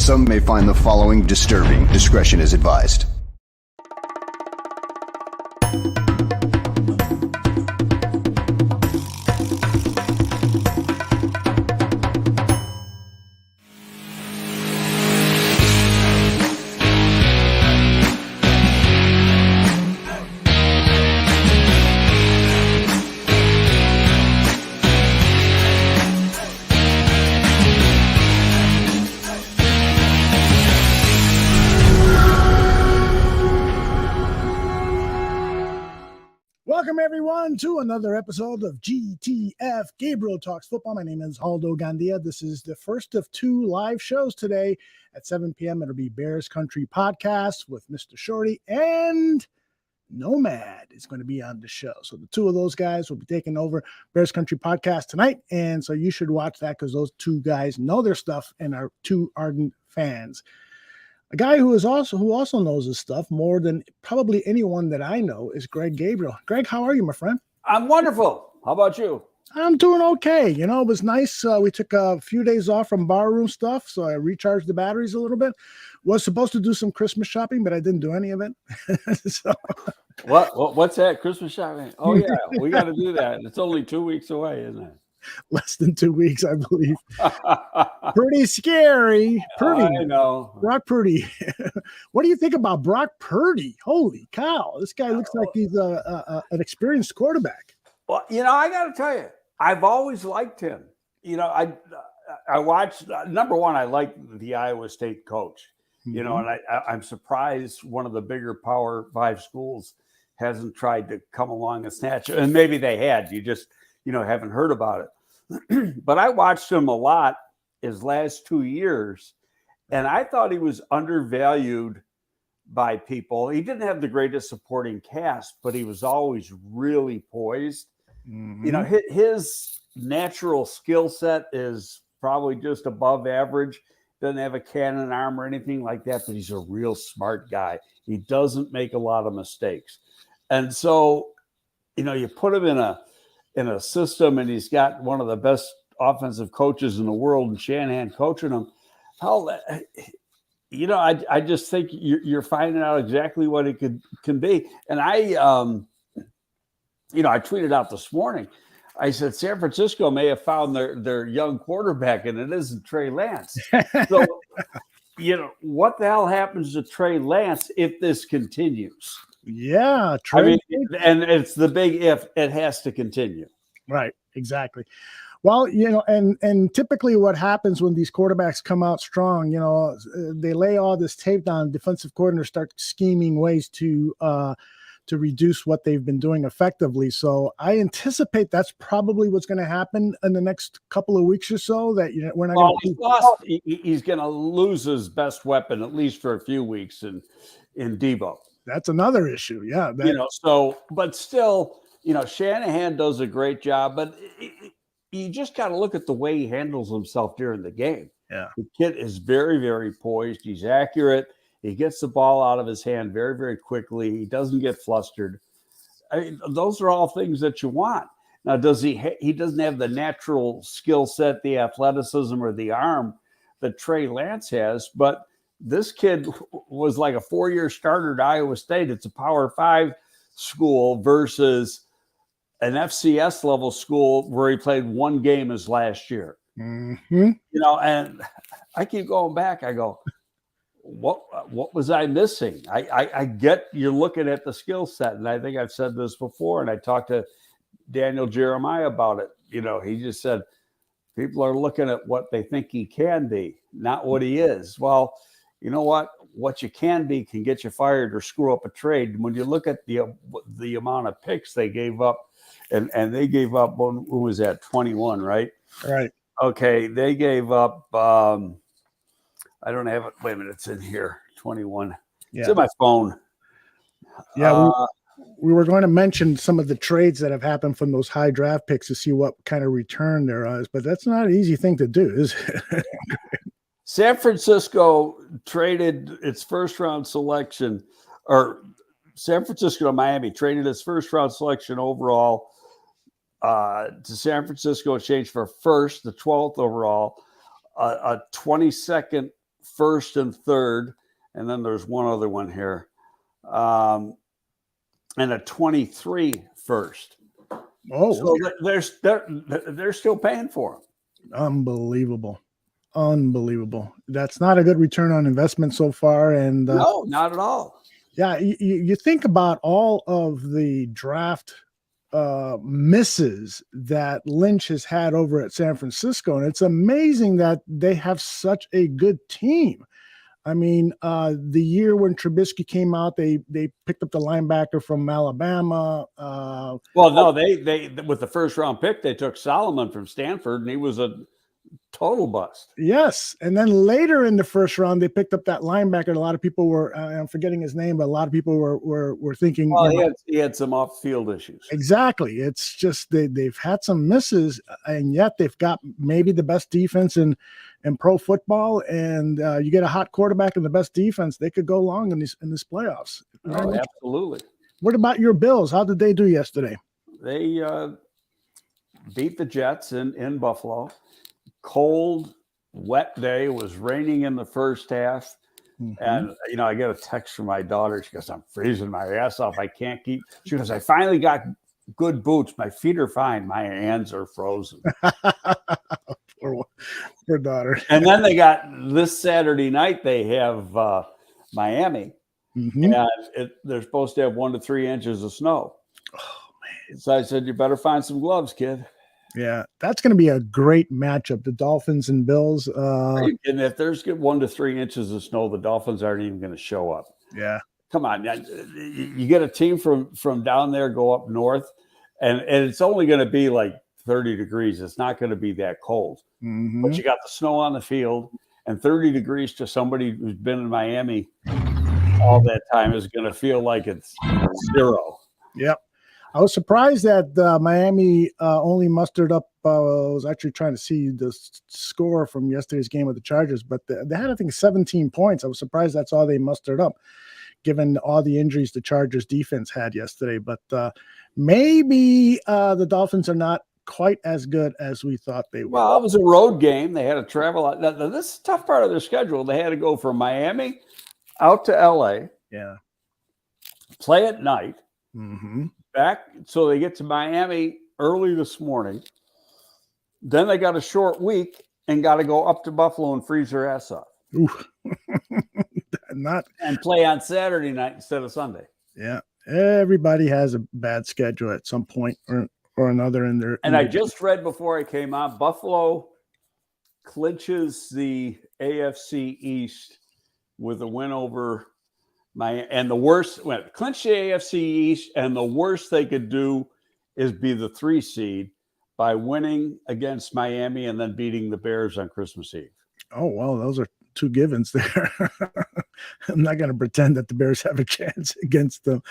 Some may find the following disturbing. Discretion is advised. Welcome, everyone, to another episode of GTF Gabriel Talks Football. My name is Aldo Gandia. This is the first of two live shows today at 7 p.m. It'll be Bears Country Podcast with Mr. Shorty, and Nomad is going to be on the show. So the two of those guys will be taking over Bears Country Podcast tonight, and so you should watch that because those two guys know their stuff and are two ardent fans. A guy who also knows his stuff more than probably anyone that I know is Greg Gabriel. Greg, how are you, my friend? I'm wonderful. How about you? I'm doing okay. You know, it was nice. We took a few days off from barroom stuff, so I recharged the batteries a little bit. Was supposed to do some Christmas shopping, but I didn't do any of it. So. What's that? Christmas shopping? Oh, yeah. We got to do that. It's only 2 weeks away, isn't it? Less than 2 weeks, I believe. Pretty scary. Purdy. I know. Brock Purdy. What do you think about Brock Purdy? Holy cow. This guy looks like he's an experienced quarterback. Well, you know, I got to tell you, I've always liked him. You know, I watched, number one, I like the Iowa State coach, you know, and I'm surprised one of the bigger Power 5 schools hasn't tried to come along and snatch it. And maybe they had. You just, haven't heard about it. But I watched him a lot his last 2 years, and I thought he was undervalued by people. He didn't have the greatest supporting cast, but he was always really poised. Mm-hmm. You know, his natural skill set is probably just above average. Doesn't have a cannon arm or anything like that, but he's a real smart guy. He doesn't make a lot of mistakes. And so, you put him in a system, and he's got one of the best offensive coaches in the world, and Shanahan coaching him. I just think you're finding out exactly what it can be. And I tweeted out this morning. I said San Francisco may have found their young quarterback, and it isn't Trey Lance. So, what the hell happens to Trey Lance if this continues? Yeah, Trey. And it's the big if. It has to continue. Right, exactly. Well, and typically what happens when these quarterbacks come out strong, they lay all this tape down. Defensive coordinators start scheming ways to reduce what they've been doing effectively. So I anticipate that's probably what's going to happen in the next couple of weeks or so. That we're not. He's going to lose his best weapon at least for a few weeks in Debo. That's another issue. Yeah. But still, Shanahan does a great job, but you just got to look at the way he handles himself during the game. Yeah. The kid is very, very poised. He's accurate. He gets the ball out of his hand very, very quickly. He doesn't get flustered. Those are all things that you want. Now, he doesn't have the natural skill set, the athleticism, or the arm that Trey Lance has, but this kid was like a 4-year starter at Iowa State. It's a Power 5 school versus an FCS level school where he played one game his last year. Mm-hmm. And I keep going back. I go, what was I missing? I get you're looking at the skill set, and I think I've said this before, and I talked to Daniel Jeremiah about it. He just said people are looking at what they think he can be, not what he is. Well, you know what? What you can be can get you fired or screw up a trade. When you look at the amount of picks they gave up, and they gave up, who was that? 21, right? Right. Okay, they gave up. I don't have it. Wait a minute, it's in here. 21. Yeah. It's in my phone. Yeah, we were going to mention some of the trades that have happened from those high draft picks to see what kind of return there is, but that's not an easy thing to do, is it? San Francisco traded its first-round selection, or San Francisco to Miami traded its first-round selection overall to San Francisco, exchange for first, the 12th overall, a 22nd first and third, and then there's one other one here, and a 23 first. Oh, so they're still paying for them. Unbelievable. That's not a good return on investment so far. And no, not at all. Yeah, you think about all of the draft misses that Lynch has had over at San Francisco, and it's amazing that they have such a good team. I mean, the year when Trubisky came out, they picked up the linebacker from Alabama. They with the first round pick, they took Solomon from Stanford, and he was a total bust. Yes, and then later in the first round, they picked up that linebacker. A lot of people were, I'm forgetting his name, but a lot of people were thinking. Well, he had some off-field issues. Exactly. It's just they've had some misses, and yet they've got maybe the best defense in pro football. And you get a hot quarterback and the best defense, they could go long in this playoffs. Oh, absolutely. What about your Bills? How did they do yesterday? They beat the Jets in Buffalo. Cold, wet day. It was raining in the first half. Mm-hmm. And, I get a text from my daughter. She goes, I'm freezing my ass off. I can't keep. She goes, I finally got good boots. My feet are fine. My hands are frozen. Poor daughter. And then they got this Saturday night, they have Miami. Mm-hmm. And they're supposed to have 1 to 3 inches of snow. Oh, man. So I said, you better find some gloves, kid. Yeah, that's going to be a great matchup. The Dolphins and Bills. And if there's 1 to 3 inches of snow, the Dolphins aren't even going to show up. Yeah, come on, you get a team from down there, go up north, and it's only going to be like 30 degrees. It's not going to be that cold. Mm-hmm. But you got the snow on the field, and 30 degrees to somebody who's been in Miami all that time is going to feel like it's 0. Yep. I was surprised that Miami only mustered up. I was actually trying to see the score from yesterday's game with the Chargers, but they had, I think, 17 points. I was surprised that's all they mustered up, given all the injuries the Chargers defense had yesterday. But maybe the Dolphins are not quite as good as we thought they were. Well, it was a road game. They had to travel out. This is a tough part of their schedule. They had to go from Miami out to L.A. Yeah. Play at night. Mm-hmm. Back, so they get to Miami early this morning. Then they got a short week and got to go up to Buffalo and freeze their ass off. And play on Saturday night instead of Sunday. Yeah, everybody has a bad schedule at some point or another in their. And I just read before I came on, Buffalo clinches the AFC East with a win over. And the worst, clinch the AFC East, and the worst they could do is be the 3 seed by winning against Miami and then beating the Bears on Christmas Eve. Oh, well, those are 2 givens there. I'm not going to pretend that the Bears have a chance against the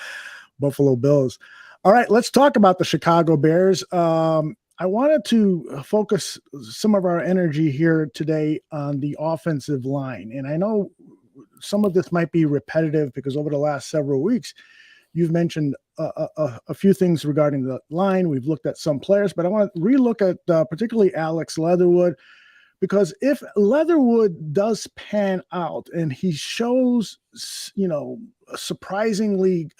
Buffalo Bills. All right, let's talk about the Chicago Bears. I wanted to focus some of our energy here today on the offensive line. And I know some of this might be repetitive because over the last several weeks, you've mentioned a few things regarding the line. We've looked at some players, but I want to relook at particularly Alex Leatherwood, because if Leatherwood does pan out and he shows, surprisingly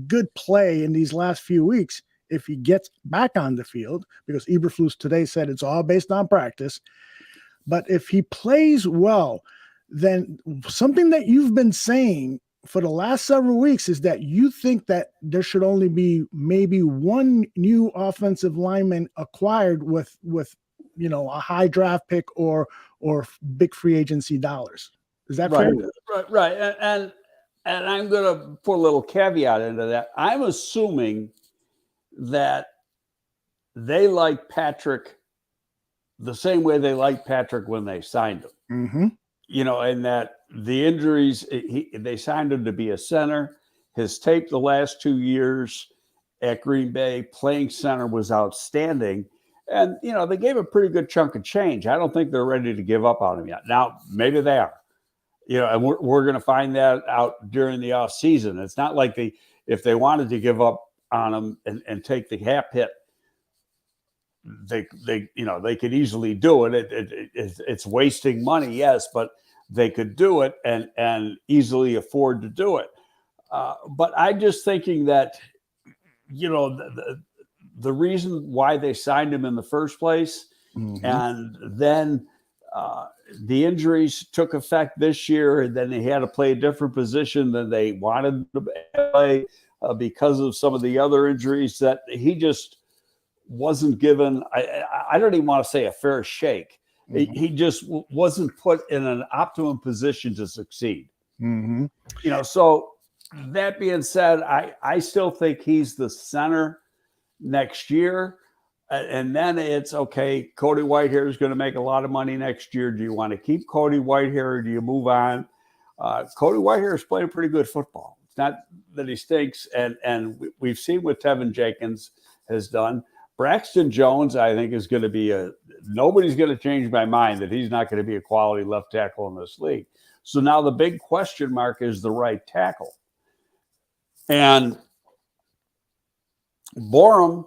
good play in these last few weeks, if he gets back on the field, because Eberflus today said it's all based on practice, but if he plays well, then something that you've been saying for the last several weeks is that you think that there should only be maybe 1 new offensive lineman acquired with a high draft pick or big free agency dollars. Is that fair? Right. And I'm going to put a little caveat into that. I'm assuming that they like Patrick the same way they liked Patrick when they signed him. Mm-hmm. And that the injuries, they signed him to be a center. His tape the last 2 years at Green Bay playing center was outstanding. And, they gave a pretty good chunk of change. I don't think they're ready to give up on him yet. Now, maybe they are. And we're going to find that out during the offseason. It's not like if they wanted to give up on him and take the cap hit, they could easily do it. It's wasting money, yes, but they could do it and easily afford to do it. But I'm just thinking that, the reason why they signed him in the first place, and then the injuries took effect this year, and then he had to play a different position than they wanted to play because of some of the other injuries, that he just wasn't given, I don't even want to say a fair shake. He just wasn't put in an optimum position to succeed. So that being said, I still think he's the center next year. And then it's okay, Cody Whitehair is going to make a lot of money next year. Do you want to keep Cody Whitehair or do you move on? Cody Whitehair is playing pretty good football. It's not that he stinks. And we've seen what Tevin Jenkins has done. Braxton Jones, I think, is going to be nobody's going to change my mind that he's not going to be a quality left tackle in this league. So now the big question mark is the right tackle. And Borum,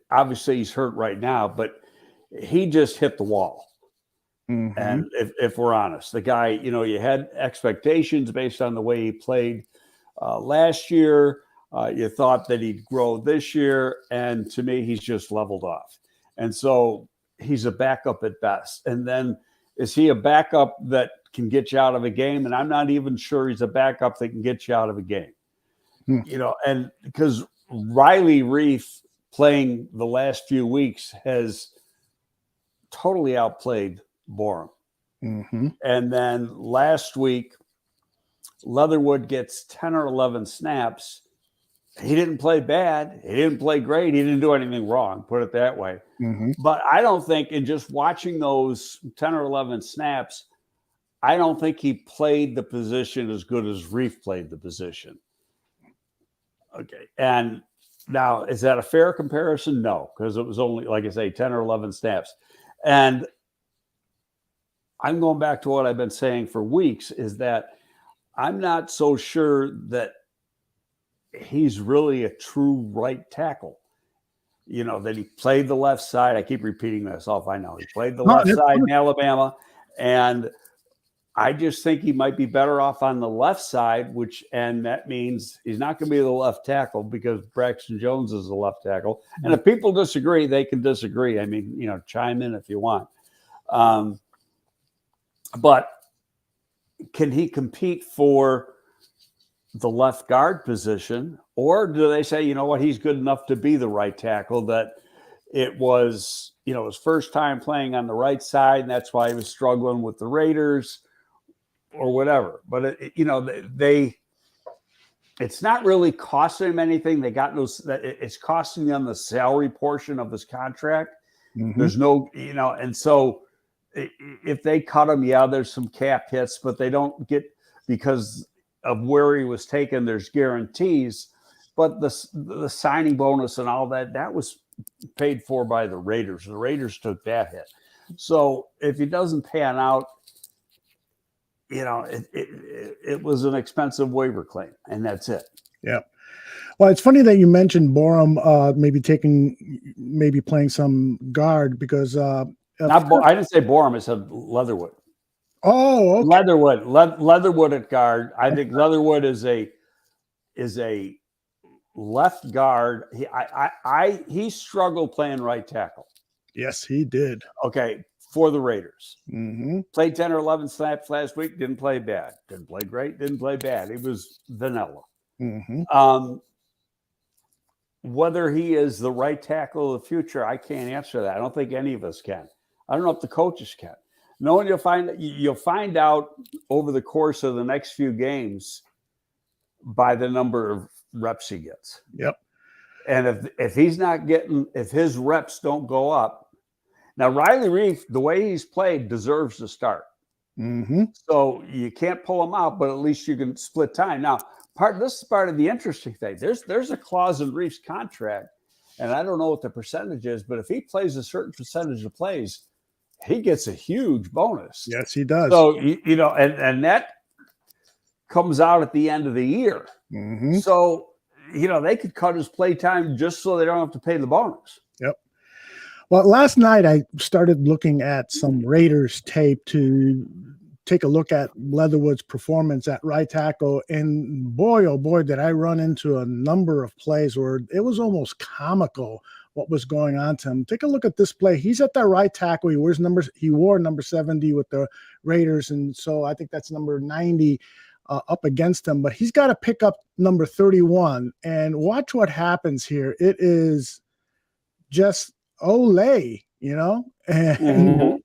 obviously he's hurt right now, but he just hit the wall. And if we're honest, the guy, you had expectations based on the way he played last year. You thought that he'd grow this year, and to me, he's just leveled off. And so he's a backup at best. And then is he a backup that can get you out of a game? And I'm not even sure he's a backup that can get you out of a game. And because Riley Reef playing the last few weeks has totally outplayed Borum. And then last week, Leatherwood gets 10 or 11 snaps. He didn't play bad. He didn't play great. He didn't do anything wrong, put it that way. But I don't think, in just watching those 10 or 11 snaps, I don't think he played the position as good as Reef played the position. Okay. And now, is that a fair comparison? No, because it was only, like I say, 10 or 11 snaps. And I'm going back to what I've been saying for weeks, is that I'm not so sure that he's really a true right tackle. That he played the left side. I keep repeating myself. I know he played the left side in Alabama. And I just think he might be better off on the left side, and that means he's not going to be the left tackle because Braxton Jones is the left tackle. And if people disagree, they can disagree. I mean, chime in if you want. But can he compete for the left guard position, or do they say, he's good enough to be the right tackle, that it was, his first time playing on the right side, and that's why he was struggling with the Raiders or whatever. But it's not really costing him anything. They got it's costing them the salary portion of his contract. There's no, and so if they cut him, there's some cap hits, but they don't get, because of where he was taken, there's guarantees, but the signing bonus and all that was paid for by the Raiders. The Raiders took that hit. So if he doesn't pan out, it was an expensive waiver claim, and that's it. Yeah. Well, it's funny that you mentioned Borum maybe playing some guard, because I didn't say Borum, I said Leatherwood. Oh, okay. Leatherwood at guard. I think Leatherwood is a left guard. He struggled playing right tackle. Yes, he did. Okay, for the Raiders. Played 10 or 11 snaps last week. Didn't play bad. Didn't play great. Didn't play bad. He was vanilla. Whether he is the right tackle of the future, I can't answer that. I don't think any of us can. I don't know if the coaches can. No one, you'll find out over the course of the next few games by the number of reps he gets. Yep. And if he's not getting, if his reps don't go up, now Riley Reef, the way he's played, deserves to start. So you can't pull him out, but at least you can split time. Now, this is part of the interesting thing. There's a clause in Reef's contract, and I don't know what the percentage is, but if he plays a certain percentage of plays, he gets a huge bonus. Yes, he does. So, and that comes out at the end of the year. So, they could cut his play time just so they don't have to pay the bonus. Yep. Well, last night I started looking at some Raiders tape to take a look at Leatherwood's performance at right tackle. And boy, oh boy, did I run into a number of plays where it was almost comical what was going on to him. Take a look at this play. He's at that right tackle. He wore number 70 with the Raiders. And so I think that's number 90 up against him, but he's got to pick up number 31 and watch what happens here. It is just Olay, and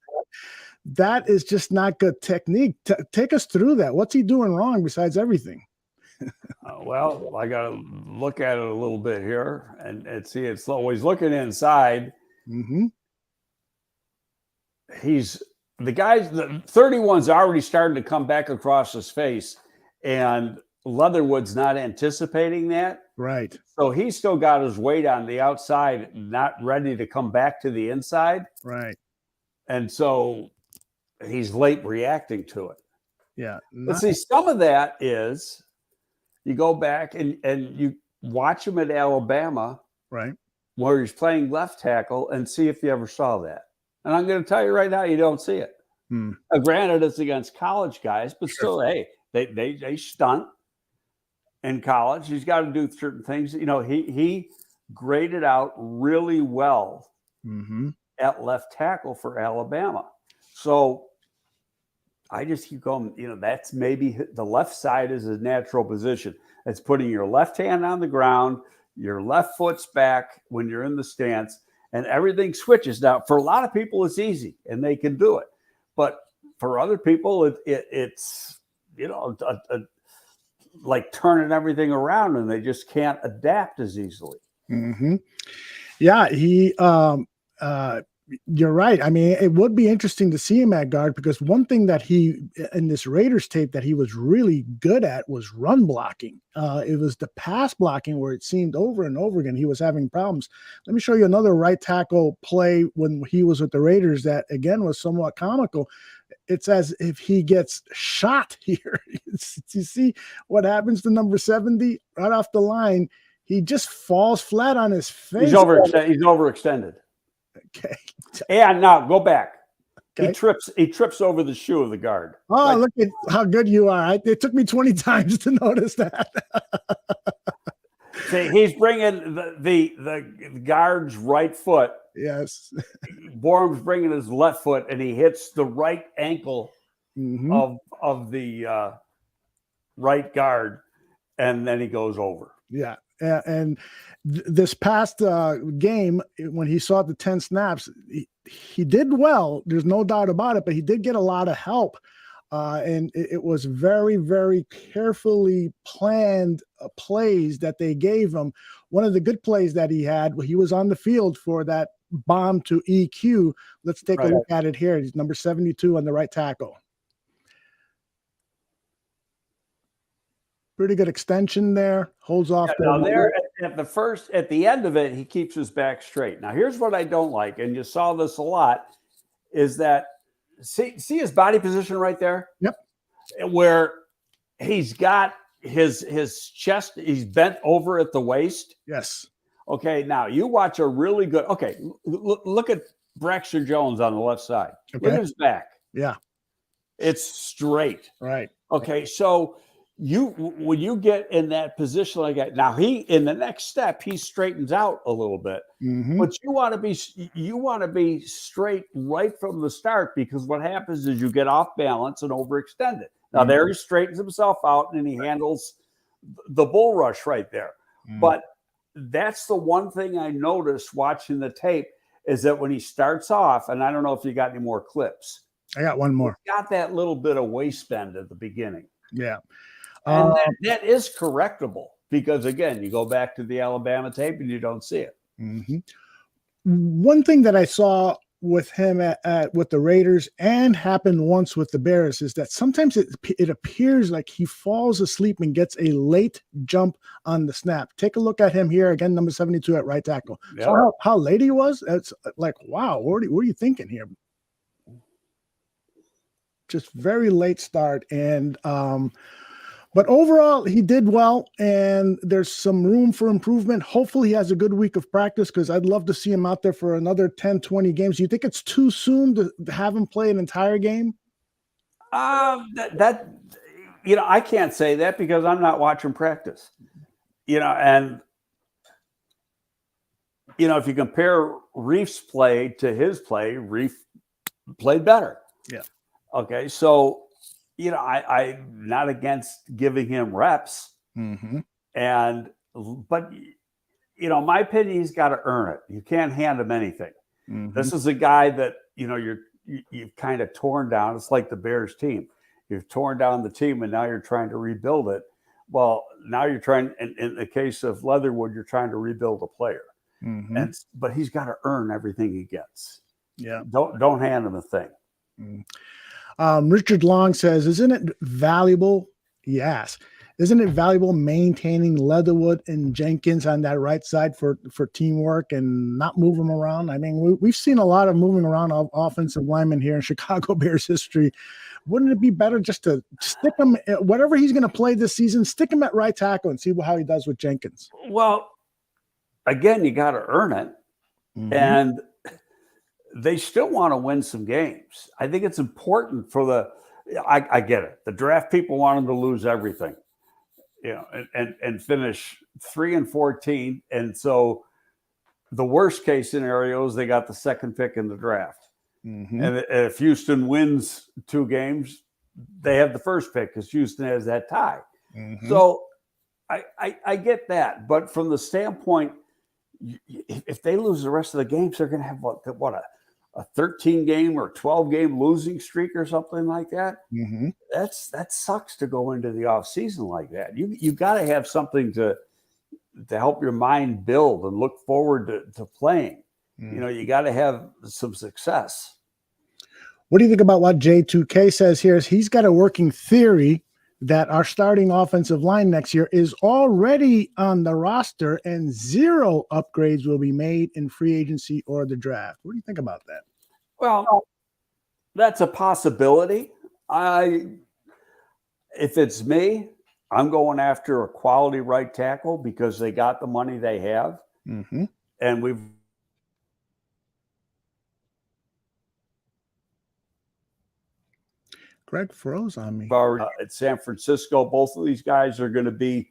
that is just not good technique. Take us through that. What's he doing wrong besides everything? Well, I got to look at it a little bit here and see it's slow. He's looking inside. Mm-hmm. The 31's already starting to come back across his face, and Leatherwood's not anticipating that. Right. So he's still got his weight on the outside, not ready to come back to the inside. Right. And so he's late reacting to it. Yeah. But see, some of that is you go back and you watch him at Alabama, right, where he's playing left tackle, and see if you ever saw that. And I'm going to tell you right now, you don't see it. Now, granted, it's against college guys, but still, hey, they stunt in college. He's got to do certain things. He graded out really well at left tackle for Alabama. So I just keep going, that's maybe the left side is his natural position. It's putting your left hand on the ground, your left foot's back when you're in the stance, and everything switches. Now, for a lot of people, it's easy and they can do it. But for other people, it's like turning everything around, and they just can't adapt as easily. Mm-hmm. Yeah, you're right. I mean, it would be interesting to see him at guard, because one thing that he, in this Raiders tape, that he was really good at was run blocking. It was the pass blocking where it seemed over and over again he was having problems. Let me show you another right tackle play when he was with the Raiders that, again, was somewhat comical. It's as if he gets shot here. You see what happens to number 70 right off the line. He just falls flat on his face. He's overextended. Okay. And now go back. Okay. He trips over the shoe of the guard. Oh, look at how good you are. It took me 20 times to notice that. See, he's bringing the guard's right foot. Yes. Borum's bringing his left foot, and he hits the right ankle of the right guard, and then he goes over. Yeah. And this past game, when he saw the 10 snaps, he did well. There's no doubt about it, but he did get a lot of help. And it was very, very carefully planned plays that they gave him. One of the good plays that he had, he was on the field for that bomb to EQ. Let's take a look at it here. He's number 72 on the right tackle. Pretty good extension there. Holds off. Now there at the end of it, he keeps his back straight. Now here's what I don't like, and you saw this a lot, is that see his body position right there? Yep. Where he's got his chest, he's bent over at the waist. Yes. Okay, now you watch a really good. Okay, look at Braxton Jones on the left side. Okay. Look at his back. Yeah. It's straight. Right. Okay, so when you get in that position like that, now in the next step he straightens out a little bit, but you want to be straight right from the start, because what happens is you get off balance and overextend it. Now there he straightens himself out and he handles the bull rush right there. But that's the one thing I noticed watching the tape, is that when he starts off, and I don't know if you got any more clips. I got one more. Got that little bit of waist bend at the beginning. Yeah. And that is correctable, because, again, you go back to the Alabama tape and you don't see it. One thing that I saw with him with the Raiders, and happened once with the Bears, is that sometimes it appears like he falls asleep and gets a late jump on the snap. Take a look at him here again, number 72 at right tackle. Yep. So how late he was? It's like, wow, what are you thinking here? Just very late start. And But overall, he did well, and there's some room for improvement. Hopefully, he has a good week of practice because I'd love to see him out there for another 10, 20 games. Do you think it's too soon to have him play an entire game? I can't say that because I'm not watching practice. And if you compare Reef's play to his play, Reef played better. Yeah. Okay, so I'm not against giving him reps, Mm-hmm. but my opinion, he's got to earn it. You can't hand him anything. Mm-hmm. This is a guy that you've kind of torn down. It's like the Bears team. You've torn down the team, and now you're trying to rebuild it. Well, now you're trying. In the case of Leatherwood, you're trying to rebuild a player, Mm-hmm. but he's got to earn everything he gets. Yeah. Don't hand him a thing. Richard Long says, isn't it valuable? Yes. Isn't it valuable maintaining Leatherwood and Jenkins on that right side for teamwork and not move them around? I mean, we've seen a lot of moving around of offensive linemen here in Chicago Bears history. Wouldn't it be better just to stick him, whatever he's going to play this season, stick him at right tackle and see how he does with Jenkins? Well, again, you got to earn it. Mm-hmm. And they still want to win some games. I think it's important for I get it. The draft people want them to lose everything, and finish 3-14. And so the worst case scenario is they got the second pick in the draft. Mm-hmm. And if Houston wins 2 games, they have the first pick because Houston has that tie. Mm-hmm. So I get that. But from the standpoint, if they lose the rest of the games, they're going to have a 13-game or 12-game losing streak or something like that. Mm-hmm. That sucks to go into the offseason like that. You got to have something to help your mind build and look forward to playing. Mm-hmm. You got to have some success. What do you think about what J2K says here? Is he's got a working theory that our starting offensive line next year is already on the roster and 0 upgrades will be made in free agency or the draft. What do you think about that? Well, that's a possibility. If it's me, I'm going after a quality right tackle because they got the money they have. Mm-hmm. And we've Greg froze on me. At San Francisco, both of these guys are going to be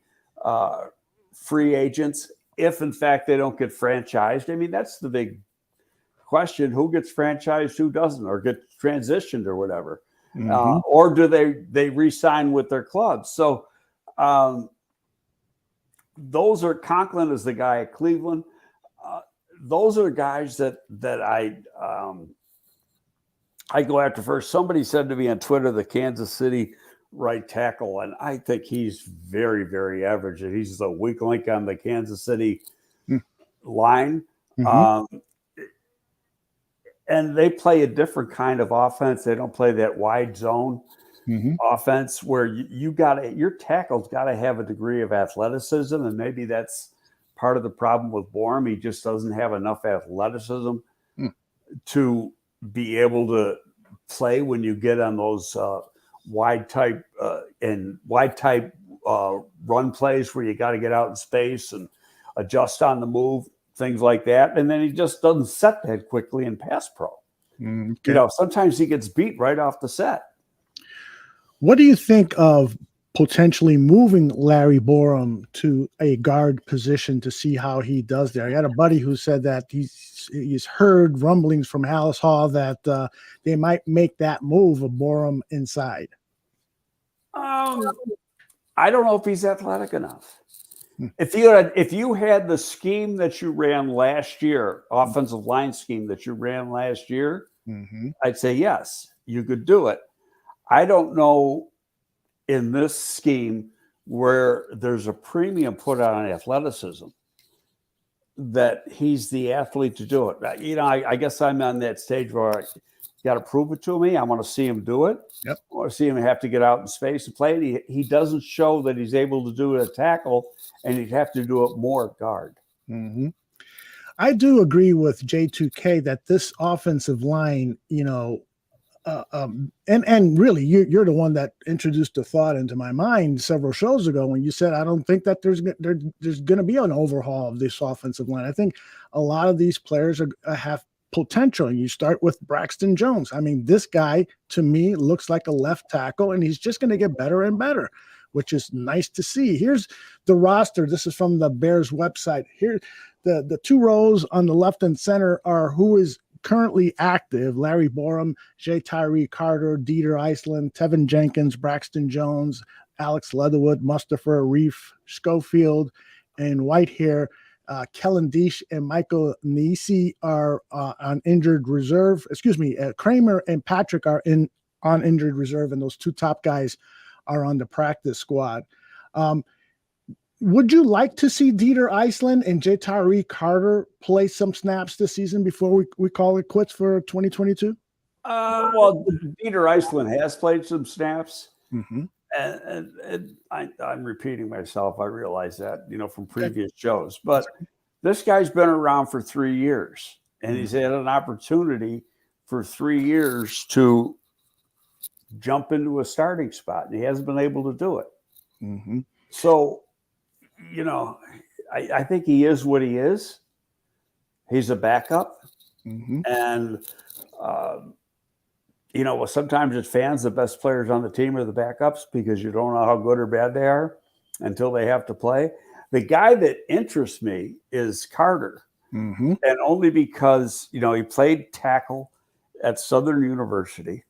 free agents if, in fact, they don't get franchised. I mean, that's the big question: who gets franchised, who doesn't, or get transitioned, or whatever, Mm-hmm. or do they re-sign with their clubs? So those are Conklin is the guy at Cleveland. Those are guys that I go after first. Somebody said to me on Twitter, the Kansas City right tackle, and I think he's very, very average. He's the weak link on the Kansas City line. Mm-hmm. And they play a different kind of offense. They don't play that wide zone offense where your tackle's got to have a degree of athleticism, and maybe that's part of the problem with Borum. He just doesn't have enough athleticism to be able to play when you get on those wide type run plays where you got to get out in space and adjust on the move, things like that. And then he just doesn't set that quickly in pass pro. Okay. Sometimes he gets beat right off the set. What do you think of potentially moving Larry Borum to a guard position to see how he does there? I got a buddy who said that he's heard rumblings from Hallis Hall that they might make that move of Borum inside. I don't know if he's athletic enough. If you had the scheme that you ran last year, offensive line scheme that you ran last year, I'd say yes, you could do it. I don't know in this scheme where there's a premium put on athleticism that he's the athlete to do it. I guess I'm on that stage where you got to prove it to me. I want to see him do it. Yep. I want to see him have to get out in space and play. He doesn't show that he's able to do it at tackle, and he'd have to do it more at guard. I do agree with J2K that this offensive line, and really, you're the one that introduced the thought into my mind several shows ago when you said, I don't think that there's going to be an overhaul of this offensive line. I think a lot of these players have potential. You start with Braxton Jones. I mean, this guy to me looks like a left tackle, and he's just going to get better and better, which is nice to see. Here's the roster. This is from the Bears website. Here, the two rows on the left and center are who is currently active: Larry Borum, J. Tyree Carter, Dieter Iceland, Tevin Jenkins, Braxton Jones, Alex Leatherwood, Mustafa Reef, Schofield, and Whitehair. Kellen Deesh and Michael Nisi are on injured reserve. Kramer and Patrick are on injured reserve, and those two top guys are on the practice squad. Would you like to see Dieter Iceland and J. Tyree Carter play some snaps this season before we call it quits for 2022? Well, Dieter Iceland has played some snaps. Mm-hmm. And I'm repeating myself. I realize that, from previous shows. But this guy's been around for 3 years, and he's had an opportunity for 3 years to jump into a starting spot, and he hasn't been able to do it. Mm-hmm. So, I think he is what he is. He's a backup. Mm-hmm. And, sometimes as fans, the best players on the team are the backups because you don't know how good or bad they are until they have to play. The guy that interests me is Carter. Mm-hmm. And only because, he played tackle at Southern University,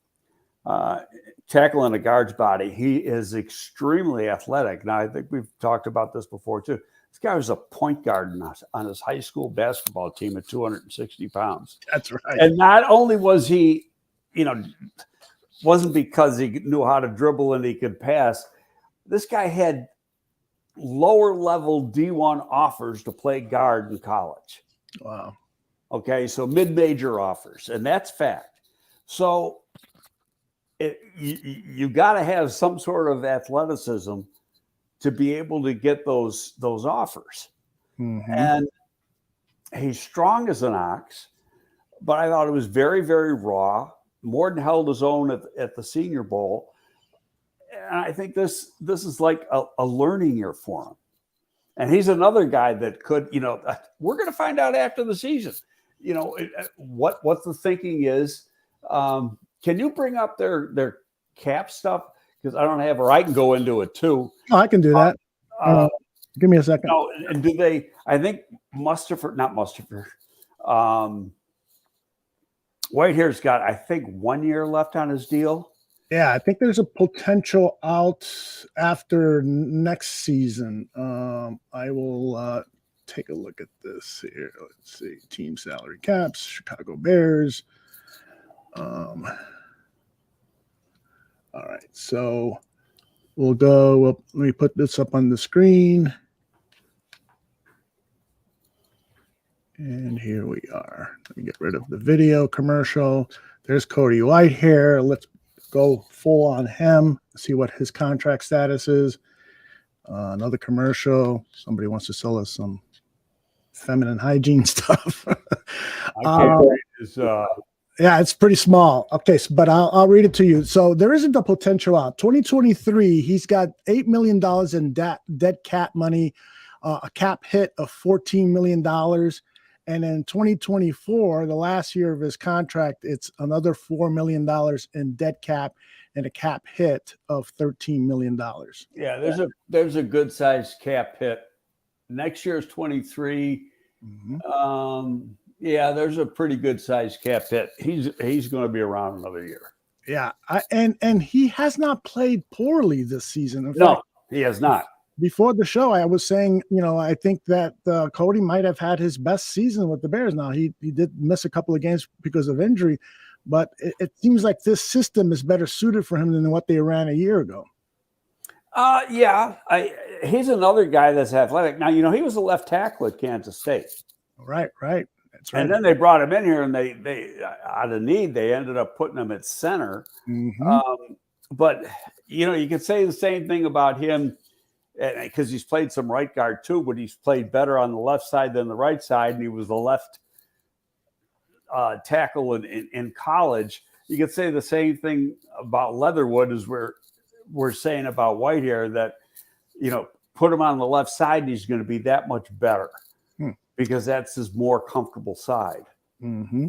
tackle in a guard's body. He is extremely athletic. Now, I think we've talked about this before, too. This guy was a point guard on his high school basketball team at 260 pounds. That's right. And not only was he, wasn't because he knew how to dribble and he could pass. This guy had lower level D1 offers to play guard in college. Wow. Okay, so mid-major offers, and that's fact. So you got to have some sort of athleticism to be able to get those offers. Mm-hmm. And he's strong as an ox, but I thought it was very, very raw. Morden held his own at the Senior Bowl. And I think this is like a learning year for him. And he's another guy that could, we're going to find out after the season, what the thinking is. Can you bring up their cap stuff? Because I don't have, or I can go into it too. Oh, I can do that. Give me a second. No, and do they, I think Whitehair's got, I think, 1 year left on his deal. Yeah, I think there's a potential out after next season. I will take a look at this here. Let's see. Team salary caps, Chicago Bears. All right, so we'll go. Let me put this up on the screen. And here we are. Let me get rid of the video commercial. There's Cody Whitehair. Let's go full on him, see what his contract status is. Another commercial. Somebody wants to sell us some feminine hygiene stuff. Yeah, it's pretty small. Okay, but I'll read it to you. So there isn't a potential out. 2023, he's got $8 million in dead cap money, a cap hit of $14 million. And in 2024, the last year of his contract, it's another $4 million in dead cap and a cap hit of $13 million. Yeah, there's a good sized cap hit. Next year is 23. Mm-hmm. Yeah, there's a pretty good sized cap hit. He's going to be around another year. Yeah, and he has not played poorly this season. In No, fact, he has not. Before the show, I was saying, I think that Cody might have had his best season with the Bears. Now, he did miss a couple of games because of injury, but it seems like this system is better suited for him than what they ran a year ago. Yeah, he's another guy that's athletic. Now, he was a left tackle at Kansas State. Right. That's right. And then they brought him in here, and they out of need, they ended up putting him at center. Mm-hmm. But, you could say the same thing about him, because he's played some right guard too, but he's played better on the left side than the right side, and he was the left tackle in college. you could say the same thing about Leatherwood as we're saying about Whitehair, that, put him on the left side and he's going to be that much better because that's his more comfortable side. Mm-hmm.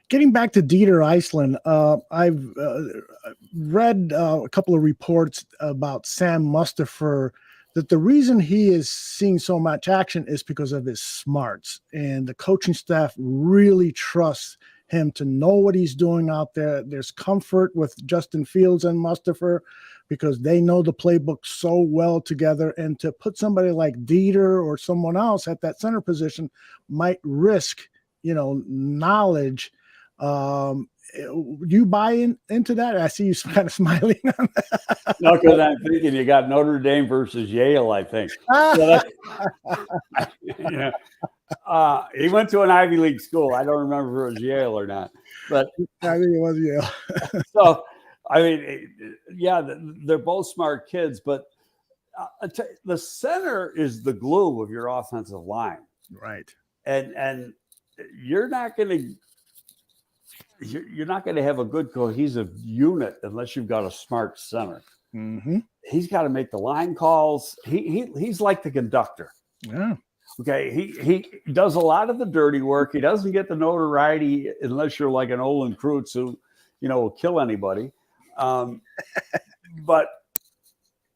Getting back to Dieter Iceland, I've read a couple of reports about Sam Mustipher, that the reason he is seeing so much action is because of his smarts, and the coaching staff really trusts him to know what he's doing out there. There's comfort with Justin Fields and Mustipher because they know the playbook so well together, and to put somebody like Dieter or someone else at that center position might risk, knowledge. You buy into that? I see you kind of smiling on that. No, because I'm thinking you got Notre Dame versus Yale, I think. He went to an Ivy League school. I don't remember if it was Yale or not, but I think it was Yale. So, I mean, yeah, they're both smart kids, but the center is the glue of your offensive line, right? And you're not going to have a good cohesive unit unless you've got a smart center. Mm-hmm. He's got to make the line calls. He's like the conductor. Yeah. Okay. He does a lot of the dirty work. He doesn't get the notoriety unless you're like an Olin Kreutz who, will kill anybody. But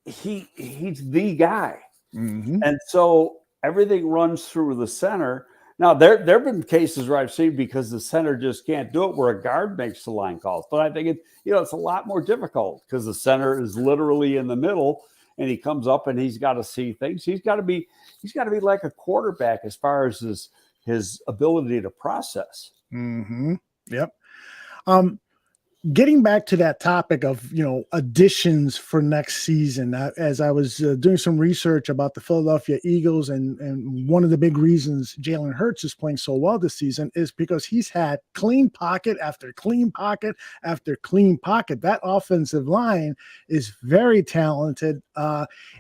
he's the guy. Mm-hmm. And so everything runs through the center. Now, there have been cases where I've seen because the center just can't do it, where a guard makes the line calls. But I think it's a lot more difficult because the center is literally in the middle, and he comes up and he's got to see things. He's got to be like a quarterback as far as his ability to process. Mm-hmm. Yep. Getting back to that topic of, additions for next season, as I was doing some research about the Philadelphia Eagles, and one of the big reasons Jalen Hurts is playing so well this season is because he's had clean pocket after clean pocket after clean pocket. That offensive line is very talented,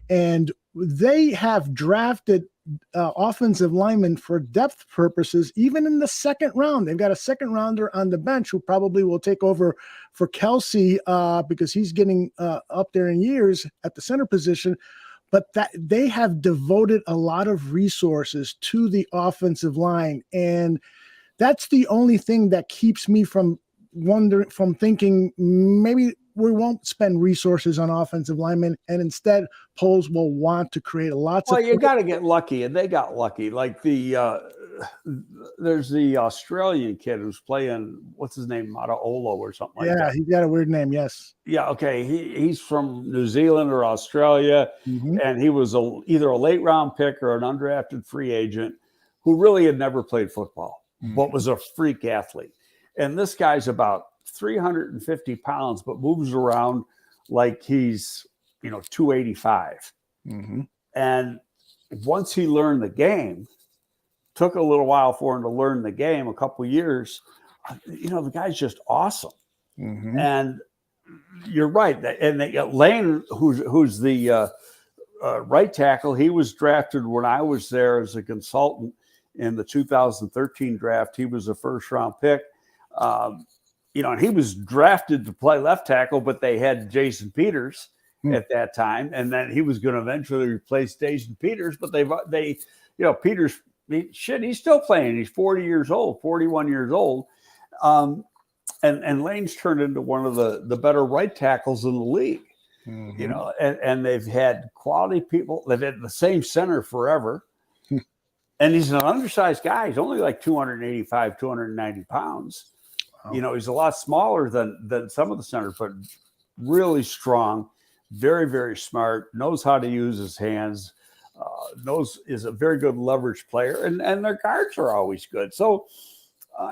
and they have drafted offensive linemen for depth purposes, even in the second round. They've got a second rounder on the bench who probably will take over for Kelsey because he's getting up there in years at the center position. But that they have devoted a lot of resources to the offensive line. And that's the only thing that keeps me from thinking maybe we won't spend resources on offensive linemen, and instead Poles will want to create lots of. Well, you got to get lucky, and they got lucky. Like there's the Australian kid who's playing, what's his name, Mataolo or something like that. Yeah, he's got a weird name. Yes. Yeah. Okay. He's from New Zealand or Australia, and he was either a late round pick or an undrafted free agent who really had never played football, but was a freak athlete. And this guy's about 350 pounds, but moves around like he's, 285. And once he learned the game, took a little while for him to learn the game, a couple of years, the guy's just awesome. And you're right. And Lane, who's the right tackle, he was drafted when I was there as a consultant in the 2013 draft. He was a first round pick. And he was drafted to play left tackle, but they had Jason Peters at that time, and then he was going to eventually replace Jason Peters. But Peters, he's still playing. He's 41 years old, and Lane's turned into one of the better right tackles in the league. And they've had quality people. They've had the same center forever, and he's an undersized guy. He's only like 285, 290 pounds. Wow. He's a lot smaller than some of the centers, but really strong, very, very smart, knows how to use his hands, is a very good leverage player, and their guards are always good. So,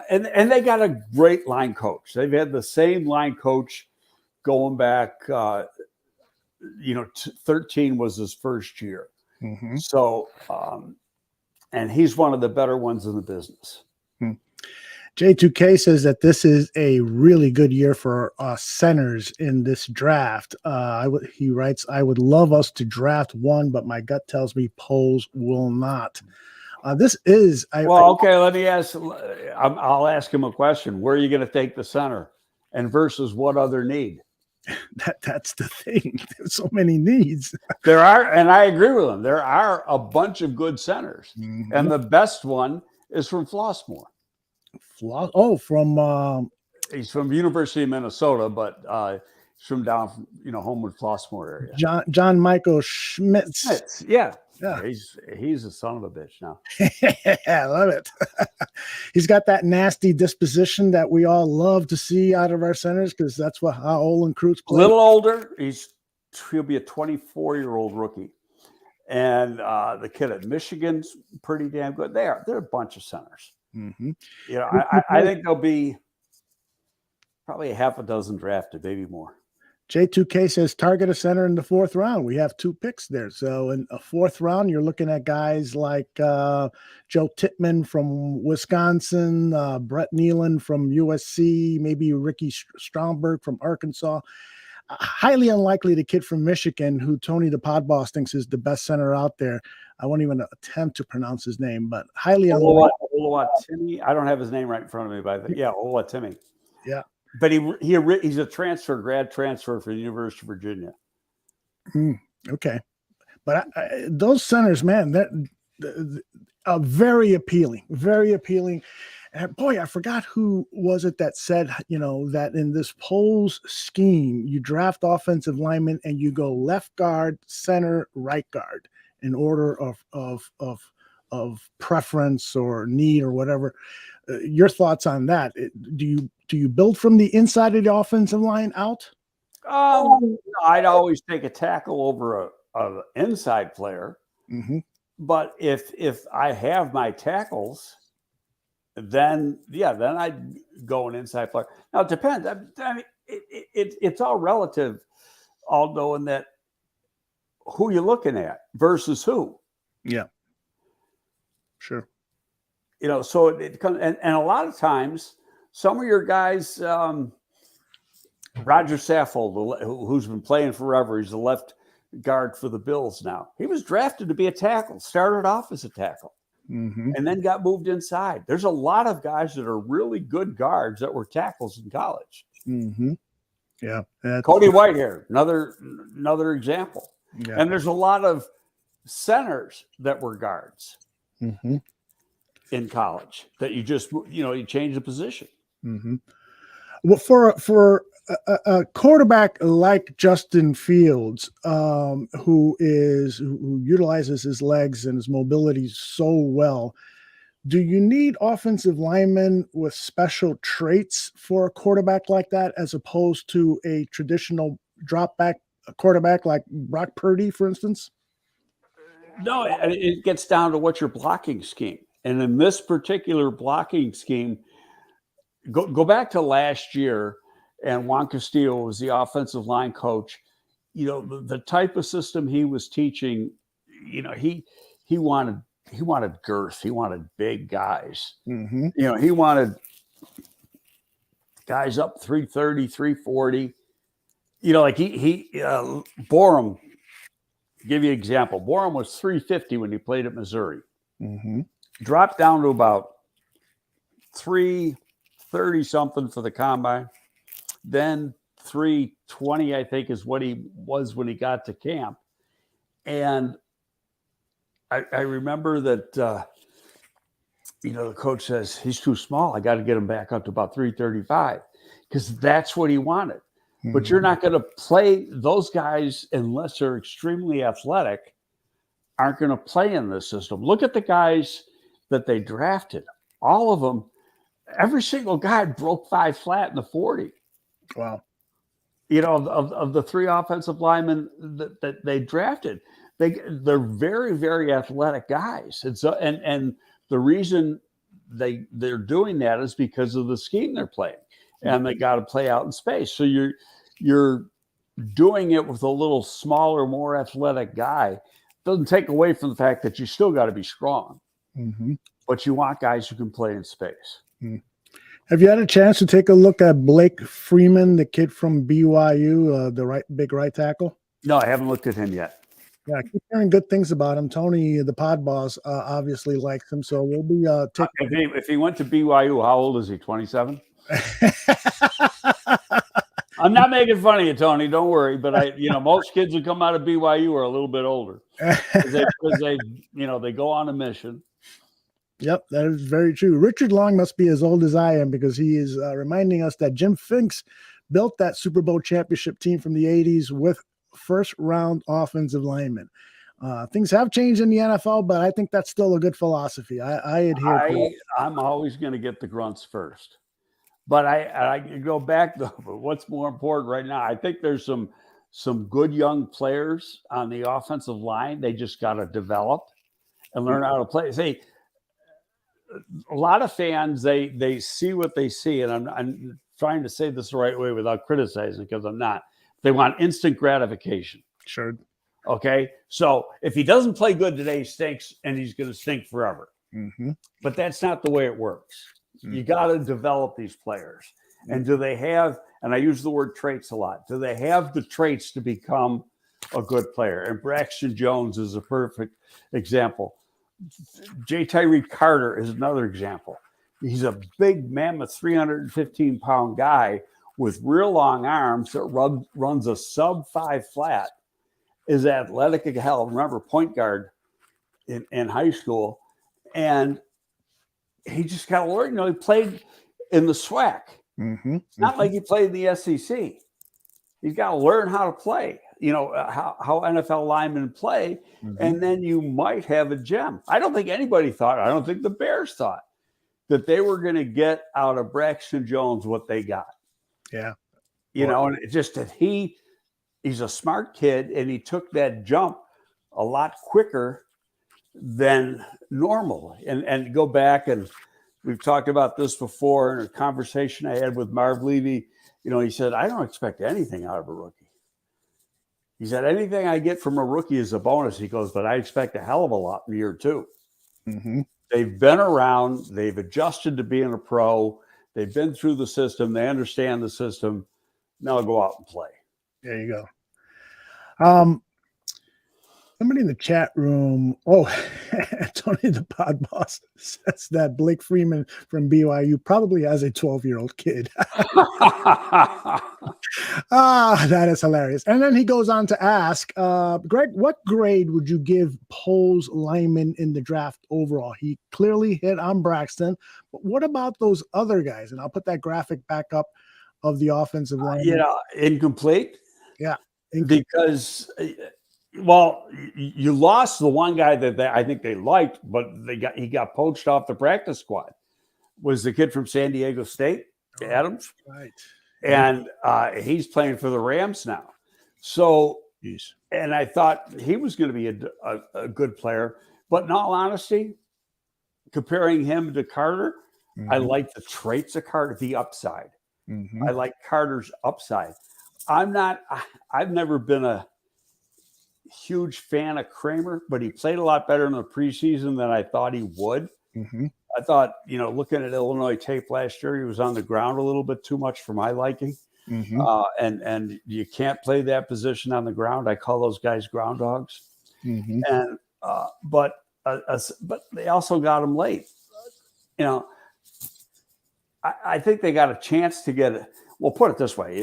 and they got a great line coach. They've had the same line coach going back, 13 was his first year. So, and he's one of the better ones in the business. J2K says that this is a really good year for centers in this draft. He writes, I would love us to draft one, but my gut tells me Poles will not. This is... Okay, let me ask. I'll ask him a question. Where are you going to take the center? and versus what other need. That's the thing. There's so many needs. There are, and I agree with them. There are a bunch of good centers, and the best one is from Flossmoor. He's from University of Minnesota, but he's from down from Homewood Flossmoor area. John Michael Schmitz. Yeah. He's a son of a bitch now. I love it. He's got that nasty disposition that we all love to see out of our centers, because that's how Olin Kreutz plays. A little older. He'll be a 24-year-old rookie. And the kid at Michigan's pretty damn good. They're a bunch of centers. Mm-hmm. I think there'll be probably a half a dozen drafted, maybe more. J2K says target a center in the 4th round. We have 2 picks there. So in a 4th round, you're looking at guys like Joe Tittman from Wisconsin, Brett Nealon from USC, maybe Ricky Stromberg from Arkansas. Highly unlikely the kid from Michigan, who Tony the Pod Boss thinks is the best center out there. I won't even attempt to pronounce his name, but highly unlikely. Timmy. I don't have his name right in front of me, but I think, Timmy. Yeah. But he's a grad transfer for the University of Virginia. Okay. But those centers, man, are very appealing, very appealing. And boy, I forgot who was it that said, that in this Poles scheme, you draft offensive linemen and you go left guard, center, right guard in order of preference or need or whatever. Your thoughts on that? Do you build from the inside of the offensive line out? I'd always take a tackle over a inside player. Mm-hmm. But if I have my tackles, then I'd go an inside player. Now it depends. I mean, it's all relative, Aldo, in that who you're looking at versus who. Yeah. Sure. So it comes, and a lot of times, some of your guys, Roger Saffold, who's been playing forever, he's the left guard for the Bills now. He was drafted to be a tackle, started off as a tackle, and then got moved inside. There's a lot of guys that are really good guards that were tackles in college. Mm-hmm. Yeah. Cody Whitehair, another example. Yeah. And there's a lot of centers that were guards. Mm-hmm. In college that you just, you change the position. Mm-hmm. Well, for a quarterback like Justin Fields, who utilizes his legs and his mobility so well, do you need offensive linemen with special traits for a quarterback like that, as opposed to a traditional drop back quarterback like Brock Purdy, for instance? No, it gets down to what your blocking scheme. And in this particular blocking scheme, go back to last year, and Juan Castillo was the offensive line coach. The type of system he was teaching, he wanted girth. He wanted big guys. Mm-hmm. He wanted guys up 330, 340. Like Borum, give you an example. Borum was 350 when he played at Missouri. Mm-hmm. Dropped down to about 330 something for the combine. Then 320, I think, is what he was when he got to camp. And I remember that, the coach says, he's too small. I got to get him back up to about 335, because that's what he wanted. Mm-hmm. But you're not going to play those guys unless they're extremely athletic, aren't going to play in this system. Look at the guys that they drafted. All of them, every single guy broke 5 flat in the 40. Wow. Of the 3 offensive linemen that they drafted, they're very, very athletic guys. And so, and the reason they're doing that is because of the scheme they're playing, and they got to play out in space. So you're doing it with a little smaller, more athletic guy. Doesn't take away from the fact that you still got to be strong. Mm-hmm. But you want guys who can play in space. Mm. Have you had a chance to take a look at Blake Freeman, the kid from BYU, the big right tackle? No, I haven't looked at him yet. Yeah, I keep hearing good things about him. Tony, the pod boss, obviously likes him, so we'll be taking. If he went to BYU, how old is he? 27. I'm not making fun of you, Tony. Don't worry. But most kids who come out of BYU are a little bit older because they go on a mission. Yep, that is very true. Richard Long must be as old as I am because he is reminding us that Jim Finks built that Super Bowl championship team from the 80s with first-round offensive linemen. Things have changed in the NFL, but I think that's still a good philosophy. I adhere to it. I'm always going to get the grunts first. But I go back, though, but what's more important right now, I think there's some good young players on the offensive line. They just got to develop and learn how to play. See, a lot of fans, they see what they see, and I'm trying to say this the right way without criticizing because I'm not. They want instant gratification. Sure. Okay? So if he doesn't play good today, he stinks, and he's going to stink forever. Mm-hmm. But that's not the way it works. You got to develop these players. And do they have, and I use the word traits a lot, do they have the traits to become a good player? And Braxton Jones is a perfect example. J. Tyree Carter is another example. He's a big mammoth 315-pound guy with real long arms that runs a sub-5 flat, is athletic as hell. Remember, point guard in high school. And he just got to learn. He played in the SWAC. Mm-hmm. It's not like he played in the SEC. He's got to learn how to play, how NFL linemen play. Mm-hmm. And then you might have a gem. I don't think anybody thought, I don't think the Bears thought that they were going to get out of Braxton Jones what they got. Yeah. And it's just that he's a smart kid and he took that jump a lot quicker than normal. And go back, and we've talked about this before in a conversation I had with Marv Levy. He said, I don't expect anything out of a rookie. He said, anything I get from a rookie is a bonus. He goes, but I expect a hell of a lot in year two. Mm-hmm. They've been around. They've adjusted to being a pro. They've been through the system. They understand the system. Now go out and play. There you go. Somebody in the chat room, Tony the Pod Boss says that Blake Freeman from BYU probably has a 12-year-old kid. That is hilarious. And then he goes on to ask, Greg, what grade would you give Poles lineman in the draft overall? He clearly hit on Braxton, but what about those other guys? And I'll put that graphic back up of the offensive line. Incomplete. Yeah. Because you lost the one guy that I think they liked, but he got poached off the practice squad. Was the kid from San Diego State, Adams? Right. And he's playing for the Rams now. So, and I thought he was going to be a good player. But in all honesty, comparing him to Carter, mm-hmm. I like the traits of Carter, the upside. Mm-hmm. I like Carter's upside. I've never been a huge fan of Kramer, but he played a lot better in the preseason than I thought he would. Mm-hmm. I thought, looking at Illinois tape last year, he was on the ground a little bit too much for my liking. Mm-hmm. And you can't play that position on the ground. I call those guys ground dogs. Mm-hmm. And but they also got him late. I think they got a chance to get it. Well, put it this way: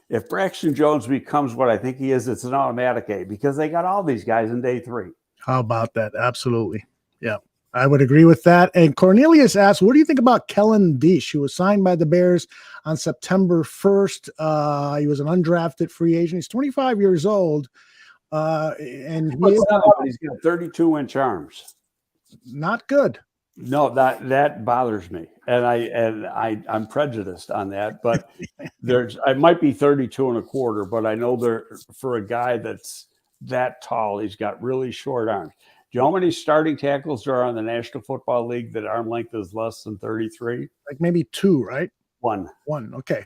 if Braxton Jones becomes what I think he is, it's an automatic A because they got all these guys in day 3. How about that? Absolutely. Yeah, I would agree with that. And Cornelius asks, what do you think about Kellen Diesch, who was signed by the Bears on September 1st? He was an undrafted free agent. He's 25 years old. And he's got 32-inch arms. Not good. No, that bothers me, and I'm prejudiced on that. But I might be 32 and a quarter, but I know for a guy that's that tall, he's got really short arms. Do you know how many starting tackles there are in the National Football League that arm length is less than 33? Like maybe 2, right? One. Okay.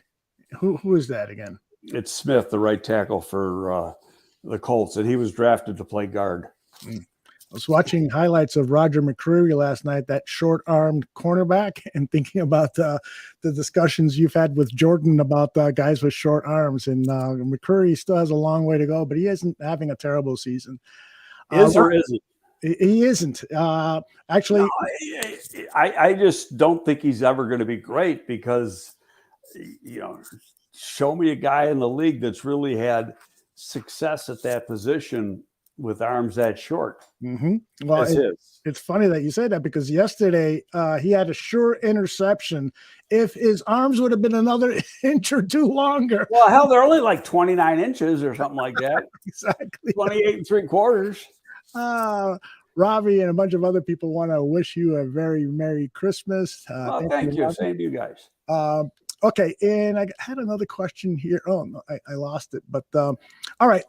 Who is that again? It's Smith, the right tackle for the Colts, and he was drafted to play guard. I was watching highlights of Roger McCreary last night, that short-armed cornerback, and thinking about the discussions you've had with Jordan about guys with short arms. And McCreary still has a long way to go, but he isn't having a terrible season. Is or isn't? He isn't. Actually, no, I just don't think he's ever going to be great because, show me a guy in the league that's really had success at that position with arms that short. Well, it's funny that you say that, because yesterday he had a sure interception. If his arms would have been another inch or two longer. Well, hell, they're only like 29 inches or something like that. Exactly. 28 3/4. Robbie and a bunch of other people want to wish you a very Merry Christmas. Thank you. Same to you guys. Okay, and I had another question here. Oh, no, I lost it. But all right.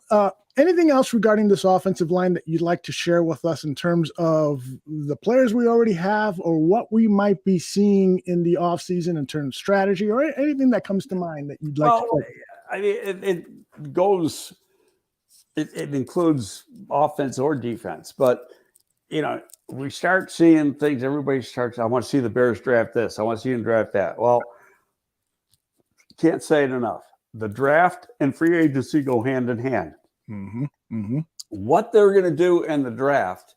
Anything else regarding this offensive line that you'd like to share with us in terms of the players we already have, or what we might be seeing in the offseason in terms of strategy, or anything that comes to mind that you'd like to say? I mean, it includes offense or defense, but we start seeing things. Everybody starts, I want to see the Bears draft this. I want to see them draft that. Well, can't say it enough. The draft and free agency go hand in hand. What they're going to do in the draft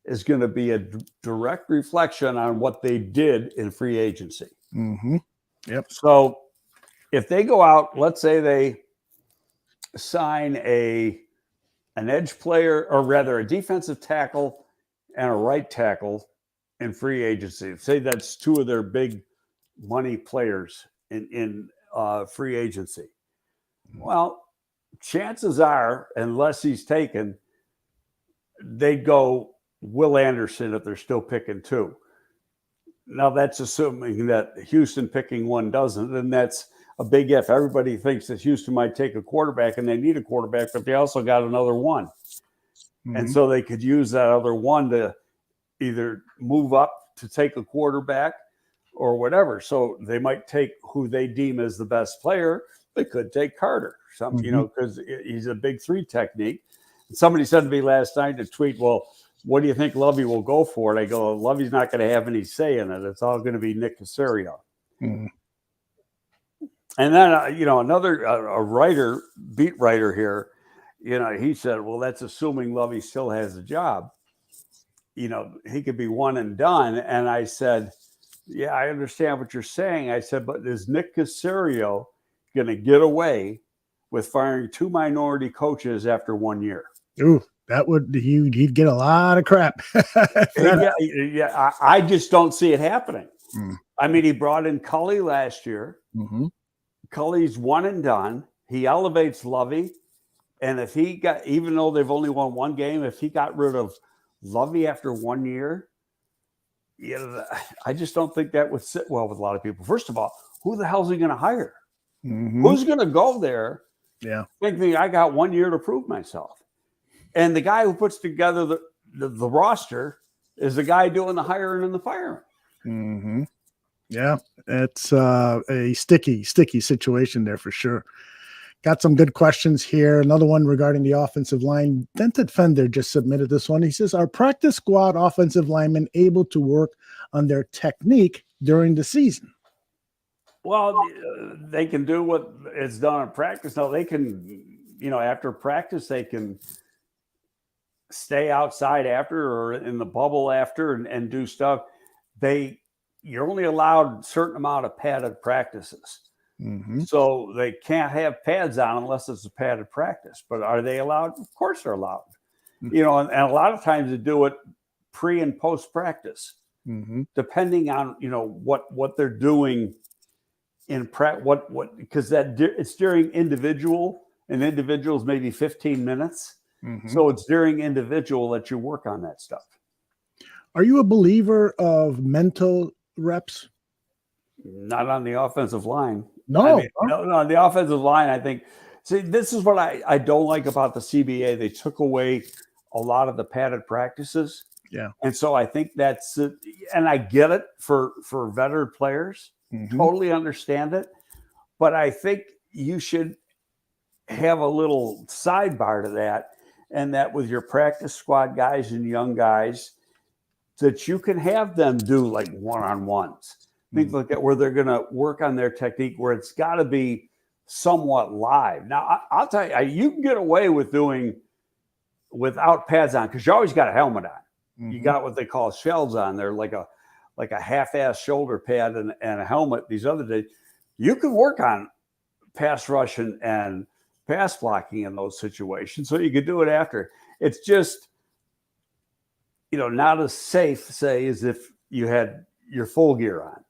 is going to be a direct reflection on what they did in free agency. Yep. So if they go out, let's say they sign an edge player, or rather a defensive tackle and a right tackle in free agency. Say that's two of their big money players in free agency. Well, chances are, unless he's taken, they'd go Will Anderson if they're still picking two. Now, that's assuming that Houston picking one doesn't, and that's a big if. Everybody thinks that Houston might take a quarterback, and they need a quarterback, but they also got another one. And so they could use that other one to either move up to take a quarterback or whatever. So they might take who they deem as the best player. They could take Carter, because he's a big three technique. And somebody said to me last night in a tweet, well, what do you think Lovey will go for? And I go, Lovey's not going to have any say in it. It's all going to be Nick Caserio. And then, another a beat writer here, he said, well, that's assuming Lovey still has a job. He could be one and done. And I said, yeah, I understand what you're saying. I said, but is Nick Caserio going to get away with firing two minority coaches after 1 year? Ooh, he'd get a lot of crap. Yeah, I just don't see it happening. I mean, he brought in Cully last year. Cully's one and done. He elevates Lovey. And if even though they've only won one game, if he got rid of Lovey after 1 year, I just don't think that would sit well with a lot of people. First of all, who the hell is he going to hire? Who's going to go there? Yeah. Thinking I got 1 year to prove myself. And the guy who puts together the roster is the guy doing the hiring and the firing. Yeah, it's a sticky situation there for sure. Got some good questions here. Another one regarding the offensive line. Dented Fender just submitted this one. He says, are practice squad offensive linemen able to work on their technique during the season? Well, they can do what is done in practice. No, they can, after practice, they can stay outside after or in the bubble after and do stuff. You're only allowed a certain amount of padded practices. So they can't have pads on unless it's a padded practice. But are they allowed? Of course they're allowed. And a lot of times they do it pre and post practice, depending on what they're doing in because it's during individual, and individuals maybe 15 minutes. So it's during individual that you work on that stuff. Are you a believer of mental reps? Not on the offensive line. No, no, on the offensive line, I think. See, this is what I don't like about the CBA. They took away a lot of the padded practices. Yeah. And so I think that's it. And I get it for veteran players. Totally understand it. But I think you should have a little sidebar to that, and that with your practice squad guys and young guys, that you can have them do like one-on-ones. Things like that, where they're going to work on their technique, where it's got to be somewhat live. Now, I'll tell you, you can get away with doing without pads on, because you always got a helmet on. You got what they call shells on there, like a half-ass shoulder pad and a helmet. These other days, you can work on pass rush and pass blocking in those situations. So you could do it after. It's just, not as safe, say, as if you had your full gear on.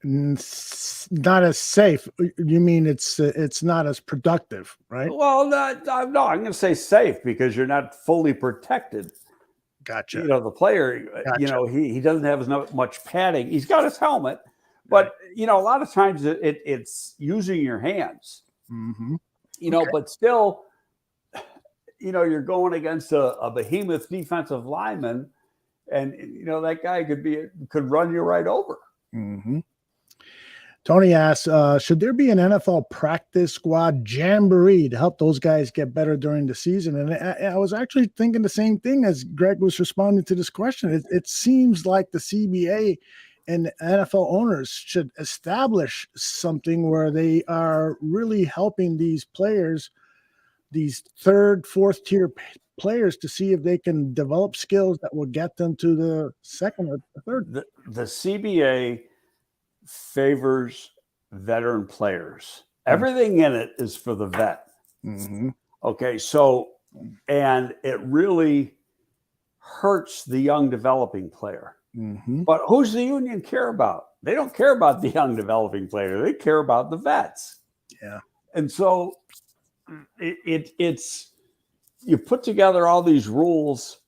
Not as safe. You mean it's not as productive, right? Well, no, I'm going to say safe because you're not fully protected. Gotcha. The player, Gotcha. he doesn't have as much padding. He's got his helmet, but a lot of times it's using your hands. Mm-hmm. Okay. But still, you're going against a behemoth defensive lineman, and that guy could run you right over. Mm-hmm. Tony asks, should there be an NFL practice squad jamboree to help those guys get better during the season? And I was actually thinking the same thing as Greg was responding to this question. It seems like the CBA and NFL owners should establish something where they are really helping these players, these third, fourth tier players, to see if they can develop skills that will get them to the second or third. The CBA favors veteran players. Everything in it is for the vet. Mm-hmm. Okay, and it really hurts the young developing player. Mm-hmm. But who's the union care about? They don't care about the young developing player. They care about the vets. Yeah. And so it's you put together all these rules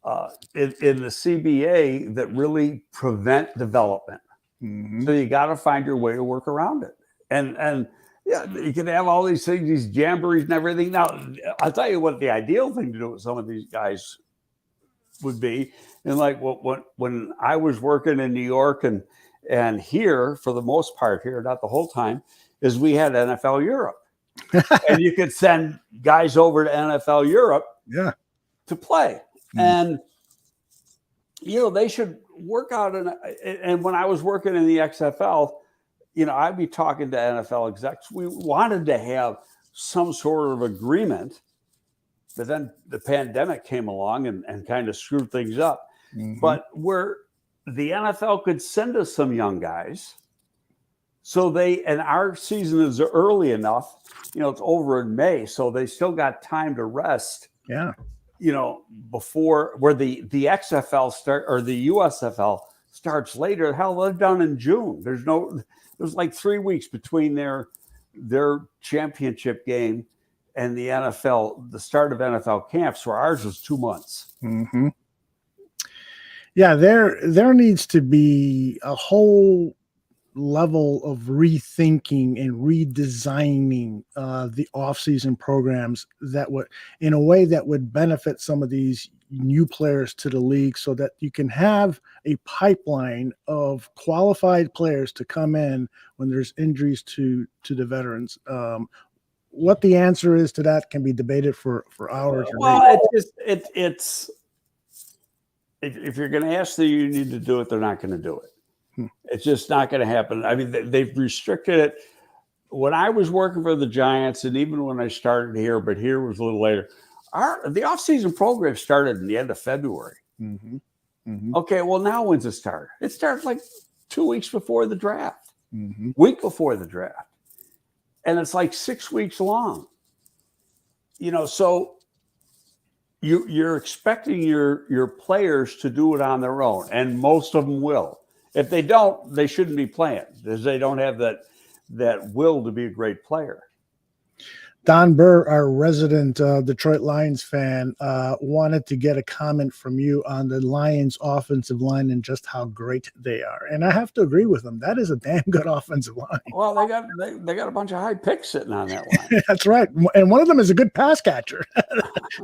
in the CBA that really prevent development. Mm-hmm. So you got to find your way to work around it. And yeah, you can have all these things, these jamborees and everything. Now, I'll tell you what the ideal thing to do with some of these guys would be. And like when I was working in New York and here, for the most part here, not the whole time, is we had NFL Europe. And you could send guys over to NFL Europe to play. Mm-hmm. And they should work out. And when I was working in the XFL, I'd be talking to NFL execs. We wanted to have some sort of agreement, but then the pandemic came along and kind of screwed things up. Mm-hmm. But where the NFL could send us some young guys, and our season is early enough, it's over in May, so they still got time to rest. Yeah. Before where the XFL start or the USFL starts later. Hell, they're done in June. There's like 3 weeks between their championship game and the NFL, the start of NFL camps, where ours was 2 months. Mm-hmm. Yeah, there needs to be a whole level of rethinking and redesigning the off-season programs that would, in a way that would benefit some of these new players to the league, so that you can have a pipeline of qualified players to come in when there's injuries to the veterans. What the answer is to that can be debated for hours. Well, it's if you're going to ask the union to do it, they're not going to do it. It's just not going to happen. I mean, they've restricted it. When I was working for the Giants, and even when I started here, but here was a little later, the off-season program started in the end of February. Mm-hmm. Mm-hmm. Okay, well, now when's it start? It starts like 2 weeks before the draft, mm-hmm. week before the draft. And it's like 6 weeks long. So you're expecting your players to do it on their own, and most of them will. If they don't, they shouldn't be playing, because they don't have that will to be a great player. Don Burr, our resident Detroit Lions fan, wanted to get a comment from you on the Lions offensive line and just how great they are. And I have to agree with him. That is a damn good offensive line. Well, they got a bunch of high picks sitting on that line. That's right. And one of them is a good pass catcher.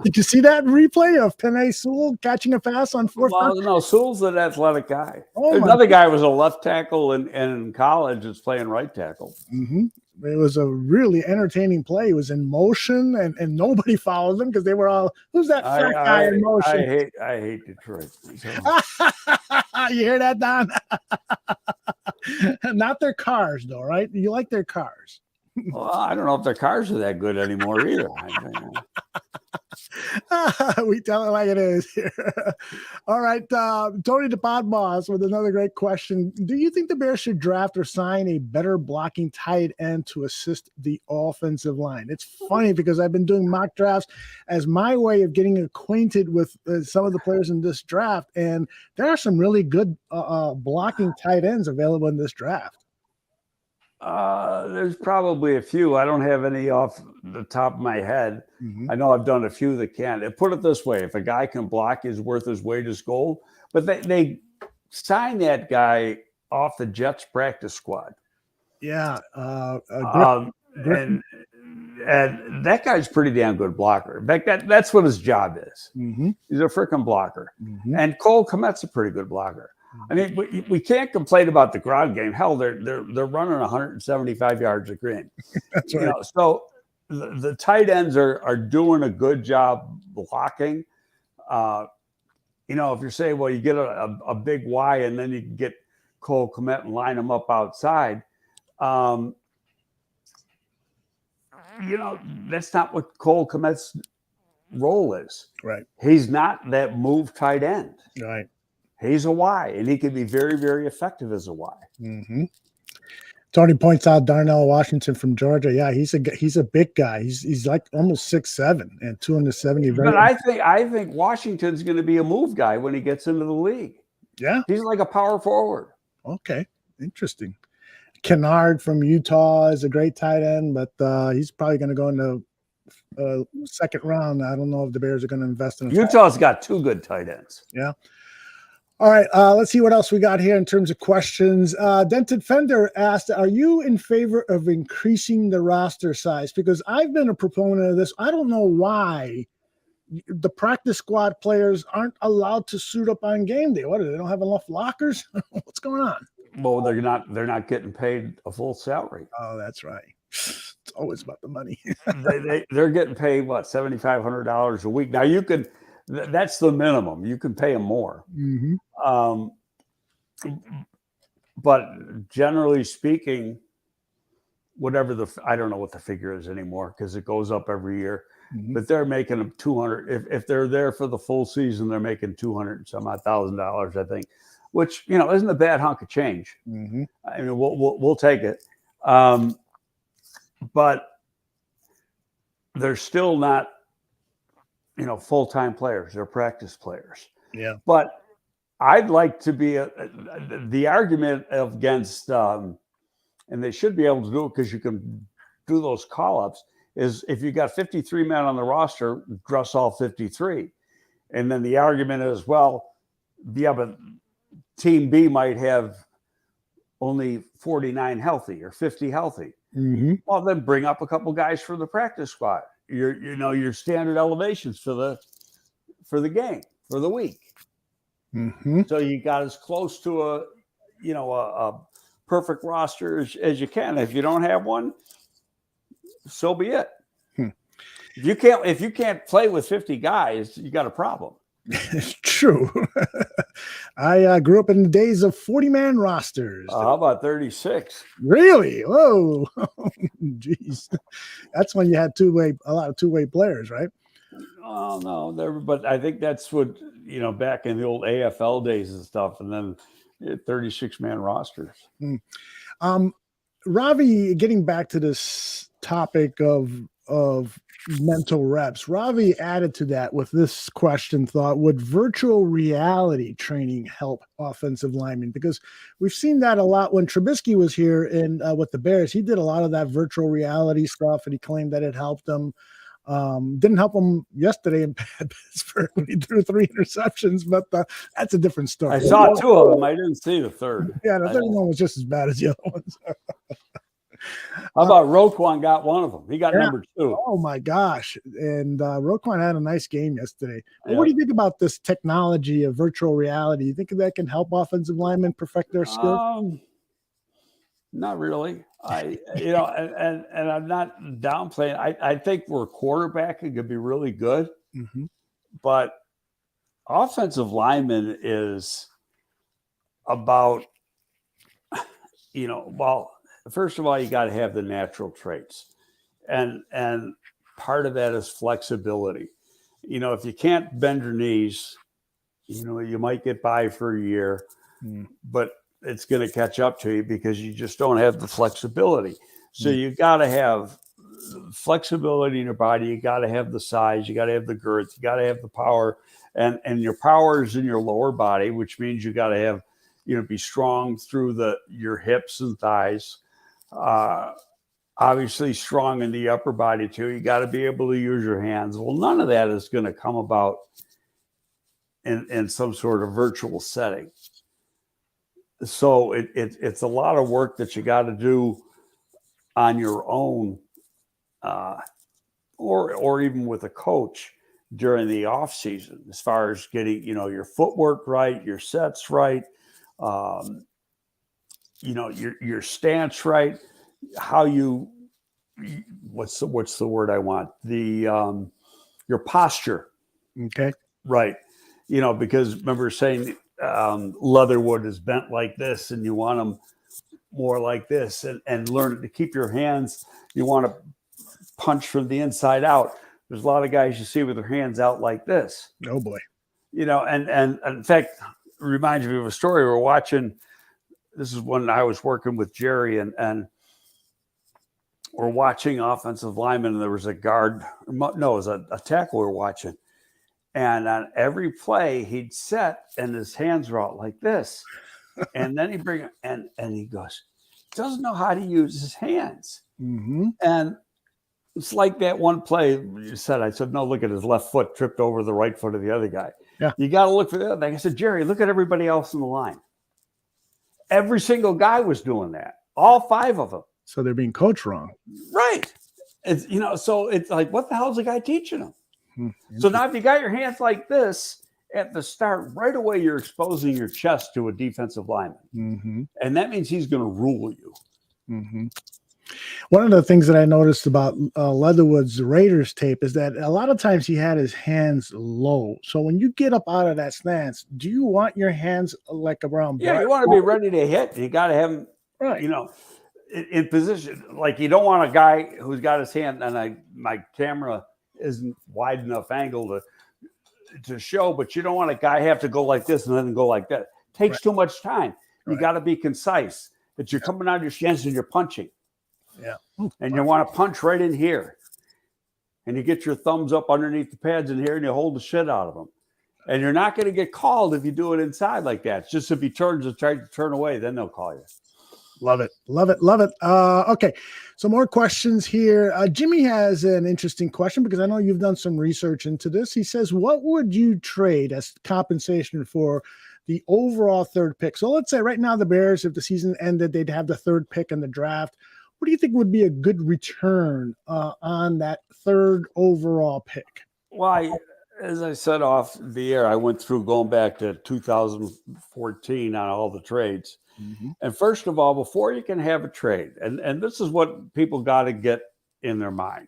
Did you see that replay of Penei Sewell catching a pass on fourth? Well, no, Sewell's an athletic guy. Oh, another guy was a left tackle and in college is playing right tackle. Mm-hmm. It was a really entertaining play. He was in motion, and nobody followed him because they were all, who's that fat guy in motion? I hate Detroit. You hear that, Don? Not their cars, though, right? You like their cars. Well, I don't know if their cars are that good anymore either. We tell it like it is here. All right. Tony the Pod Boss with another great question. Do you think the Bears should draft or sign a better blocking tight end to assist the offensive line? It's funny because I've been doing mock drafts as my way of getting acquainted with some of the players in this draft. And there are some really good blocking tight ends available in this draft. There's probably a few. I don't have any off the top of my head. Mm-hmm. I know I've done a few that can. Put it this way: if a guy can block, he's worth his weight as gold. But they sign that guy off the Jets practice squad. Yeah, and that guy's pretty damn good blocker. In fact, that's what his job is. Mm-hmm. He's a freaking blocker. Mm-hmm. And Cole Kmet's a pretty good blocker. I mean, we can't complain about the ground game. Hell, they're running 175 yards a game. That's right. You know, so the tight ends are doing a good job blocking. You know, if you're saying, well, you get a big Y and then you can get Cole Kmet and line them up outside, you know, that's not what Cole Kmet's role is. Right. He's not that move tight end. Right. He's a Y, and he can be very, very effective as a Y. Mm-hmm. Tony points out Darnell Washington from Georgia. Yeah, he's a big guy. He's like almost 6'7" and 270. But I think Washington's going to be a move guy when he gets into the league. Yeah, he's like a power forward. Okay, interesting. Kennard from Utah is a great tight end, but he's probably going to go in the second round. I don't know if the Bears are going to invest in him. Utah's got two good tight ends. Yeah. All right, let's see what else we got here in terms of questions. Dented Fender asked, are you in favor of increasing the roster size? Because I've been a proponent of this. I don't know why the practice squad players aren't allowed to suit up on game day. What, they don't have enough lockers? What's going on? Well, they're not getting paid a full salary. Oh, that's right. It's always about the money. they're getting paid, what, $7,500 a week. Now, you could – that's the minimum. You can pay them more. Mm-hmm. But generally speaking, whatever I don't know what the figure is anymore because it goes up every year. Mm-hmm. But they're making them $200. If they're there for the full season, they're making $200 and some odd $1,000, I think, which, you know, isn't a bad hunk of change. Mm-hmm. I mean, we'll take it. But they're still not, you know, full-time players. They're practice players. Yeah. But I'd like to be the argument against, and they should be able to do it because you can do those call-ups, is if you got 53 men on the roster, dress all 53. And then the argument is, well, yeah, but Team B might have only 49 healthy or 50 healthy. Mm-hmm. Well, then bring up a couple guys for the practice squad. Your standard elevations for the game, for the week. Mm-hmm. So you got as close to a perfect roster as you can. If you don't have one, so be it. If you can't play with 50 guys, you got a problem. It's true. I grew up in the days of 40-man rosters. How about 36? Really? Whoa. Jeez. That's when you had a lot of two-way players, right? Oh, no. But I think that's what, back in the old AFL days and stuff, and then 36-man rosters. Ravi, getting back to this topic of mental reps, Ravi added to that with this question thought: would virtual reality training help offensive linemen? Because we've seen that a lot when Trubisky was here with the Bears. He did a lot of that virtual reality stuff, and he claimed that it helped him. Didn't help him yesterday in Pittsburgh when he threw 3 interceptions, but that's a different story. I saw 2 of them. I didn't see the third. Yeah, the third one was just as bad as the other ones. How about Roquan got one of them? He got number 2. Oh, my gosh. And Roquan had a nice game yesterday. Yeah. What do you think about this technology of virtual reality? You think that can help offensive linemen perfect their skills? Not really. And I'm not downplaying. I think where quarterbacking could be really good, mm-hmm. but offensive lineman is about, first of all, you got to have the natural traits, and part of that is flexibility. if you can't bend your knees, you might get by for a year, but it's going to catch up to you because you just don't have the flexibility. So you got to have flexibility in your body. You got to have the size. You got to have the girth. You got to have the power, and your power is in your lower body, which means you got to have, be strong through your hips and thighs. Obviously strong in the upper body too. You got to be able to use your hands. Well, none of that is going to come about in some sort of virtual setting. So it's a lot of work that you got to do on your own, or even with a coach during the off season, as far as getting, your footwork right, your sets right, your stance right, how what's the word I want? Your posture. Okay. Right. Because remember saying Leatherwood is bent like this, and you want them more like this, and learn to keep your hands. You want to punch from the inside out. There's a lot of guys you see with their hands out like this. Oh boy. And in fact, it reminds me of a story we're watching. This is when I was working with Jerry, and we're watching offensive linemen, and there was a guard. No, it was a tackle we were watching. And on every play, he'd set, and his hands were out like this. And then he'd bring it, and he goes, doesn't know how to use his hands. Mm-hmm. And it's like that one play you said. I said, no, look at his left foot tripped over the right foot of the other guy. Yeah. You got to look for the other thing. I said, Jerry, look at everybody else in the line. Every single guy was doing that. All 5 of them. So they're being coached wrong. Right. It's, so it's like, what the hell is the guy teaching them? So now if you got your hands like this at the start, right away, you're exposing your chest to a defensive lineman. Mm-hmm. And that means he's going to rule you. Mm-hmm. One of the things that I noticed about Leatherwood's Raiders tape is that a lot of times he had his hands low. So when you get up out of that stance, do you want your hands like around? Yeah, you want to be ready to hit. You got to have him, right, in position. Like you don't want a guy who's got his hand, and my camera isn't wide enough angle to show, but you don't want a guy have to go like this and then go like that. It takes too much time. You got to be concise. That you're coming out of your stance and you're punching. Yeah. And you want to punch right in here. And you get your thumbs up underneath the pads in here, and you hold the shit out of them. And you're not going to get called if you do it inside like that. It's just if he turns and tries to turn away, then they'll call you. Love it. Love it. Love it. Okay. So more questions here. Jimmy has an interesting question because I know you've done some research into this. He says, what would you trade as compensation for the overall 3rd pick? So let's say right now the Bears, if the season ended, they'd have the 3rd pick in the draft. What do you think would be a good return on that 3rd overall pick? Well, as I said off the air, I went through going back to 2014 on all the trades. Mm-hmm. And first of all, before you can have a trade, and this is what people got to get in their mind.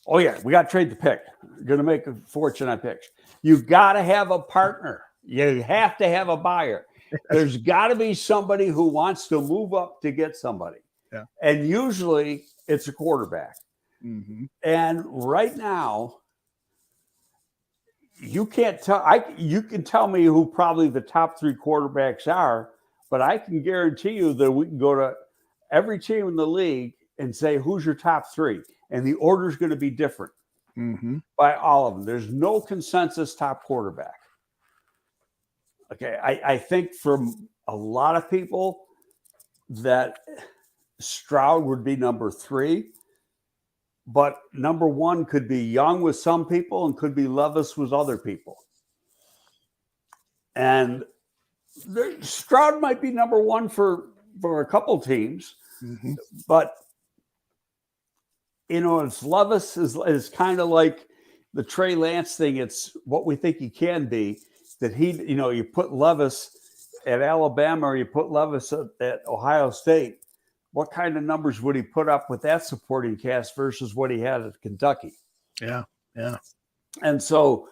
Oh, yeah, we got to trade the pick. You're going to make a fortune on picks. You've got to have a partner. You have to have a buyer. There's got to be somebody who wants to move up to get somebody. Yeah. And usually it's a quarterback. Mm-hmm. And right now, you can't tell. You can tell me who probably the top 3 quarterbacks are, but I can guarantee you that we can go to every team in the league and say, who's your top 3? And the order is going to be different by all of them. There's no consensus top quarterback. Okay. I think from a lot of people that Stroud would be number 3, but number 1 could be Young with some people and could be Levis with other people. And Stroud might be number 1 for a couple teams, but it's Levis is kind of like the Trey Lance thing. It's what we think he can be. That you put Levis at Alabama or you put Levis at Ohio State. What kind of numbers would he put up with that supporting cast versus what he had at Kentucky? Yeah. Yeah. And so,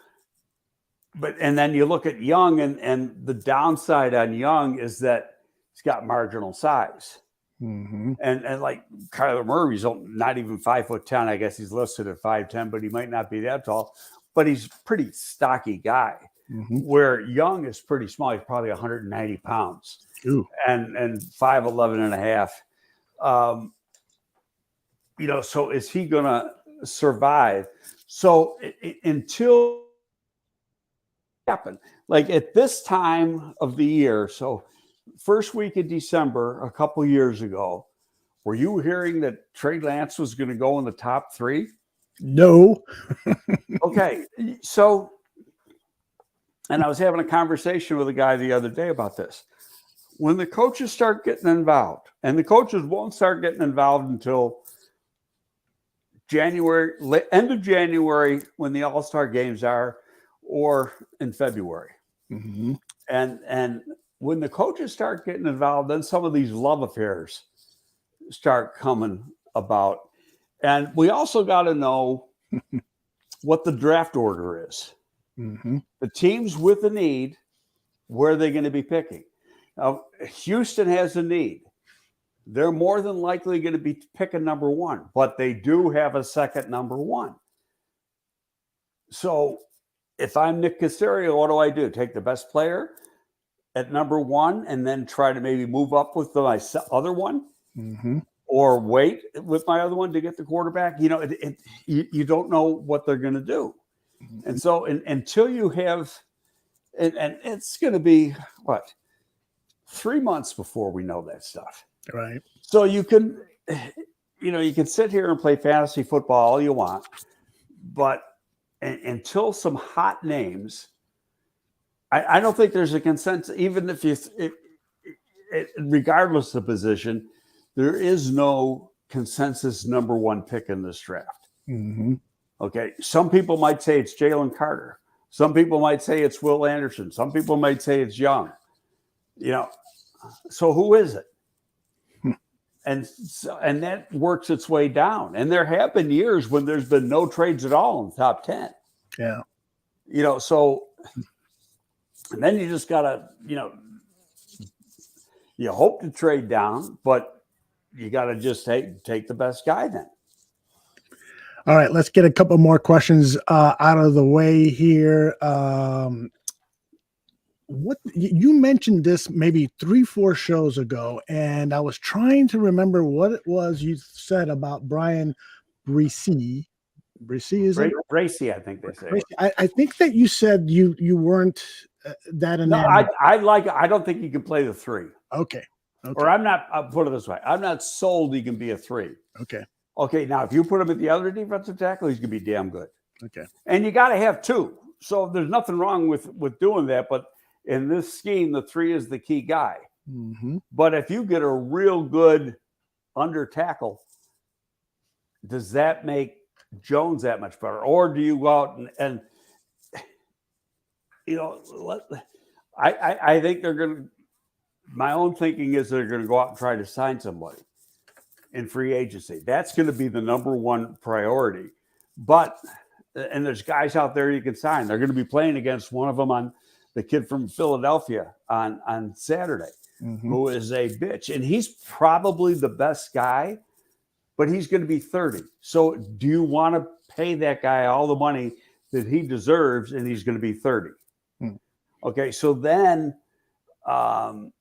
and then you look at Young, and the downside on Young is that he's got marginal size. Mm-hmm. And like Kyler Murray's not even 5'10". I guess he's listed at 5'10", but he might not be that tall. but he's a pretty stocky guy. Where Young is pretty small. He's probably 190 pounds. Ooh. and 5'11" and a half. So is he going to survive? So until happen, like at this time of the year, so first week of December, a couple years ago, were you hearing that Trey Lance was going to go in the top 3? No. Okay. So, and I was having a conversation with a guy the other day about this. When the coaches start getting involved, and the coaches won't start getting involved until January, end of January, when the All-Star games are, or in February. And when the coaches start getting involved, then some of these love affairs start coming about. And we also got to know what the draft order is. The teams with the need, where are they going to be picking? Now, Houston has a need. They're more than likely going to be picking number 1, but they do have a second number 1. So if I'm Nick Caserio, what do? Take the best player at number 1 and then try to maybe move up with my other one? Or wait with my other one to get the quarterback? You don't know what they're going to do. And so until you have, and it's going to be, 3 months before we know that stuff. Right. So you can sit here and play fantasy football all you want, but until some hot names, I don't think there's a consensus, even if regardless of position, there is no consensus number 1 pick in this draft. Okay. Some people might say it's Jalen Carter. Some people might say it's Will Anderson. Some people might say it's Young. So who is it? And that works its way down. And there have been years when there's been no trades at all in the top 10. Yeah. So and then you just gotta, you hope to trade down, but you gotta just take the best guy then. All right, let's get a couple more questions out of the way here. What you mentioned this maybe 3-4 shows ago, and I was trying to remember what it was you said about Brian Bresee. Bresee, is it? Bracey, I think they say. I think that you said you weren't that enamored. No, I don't think he can play the 3. Okay. Or I'll put it this way. I'm not sold he can be a 3. Okay. Now if you put him at the other defensive tackle, he's going to be damn good. Okay. And you got to have 2. So there's nothing wrong with doing that, but in this scheme, the 3 is the key guy. But if you get a real good under tackle, does that make Jones that much better? Or do you go out and I think they're going to, my own thinking is they're going to go out and try to sign somebody in free agency. That's going to be the number 1 priority. And there's guys out there you can sign. They're going to be playing against one of them on the kid from Philadelphia on Saturday, who is a bitch. And he's probably the best guy, but he's going to be 30. So do you want to pay that guy all the money that he deserves, and he's going to be 30? Okay, so then the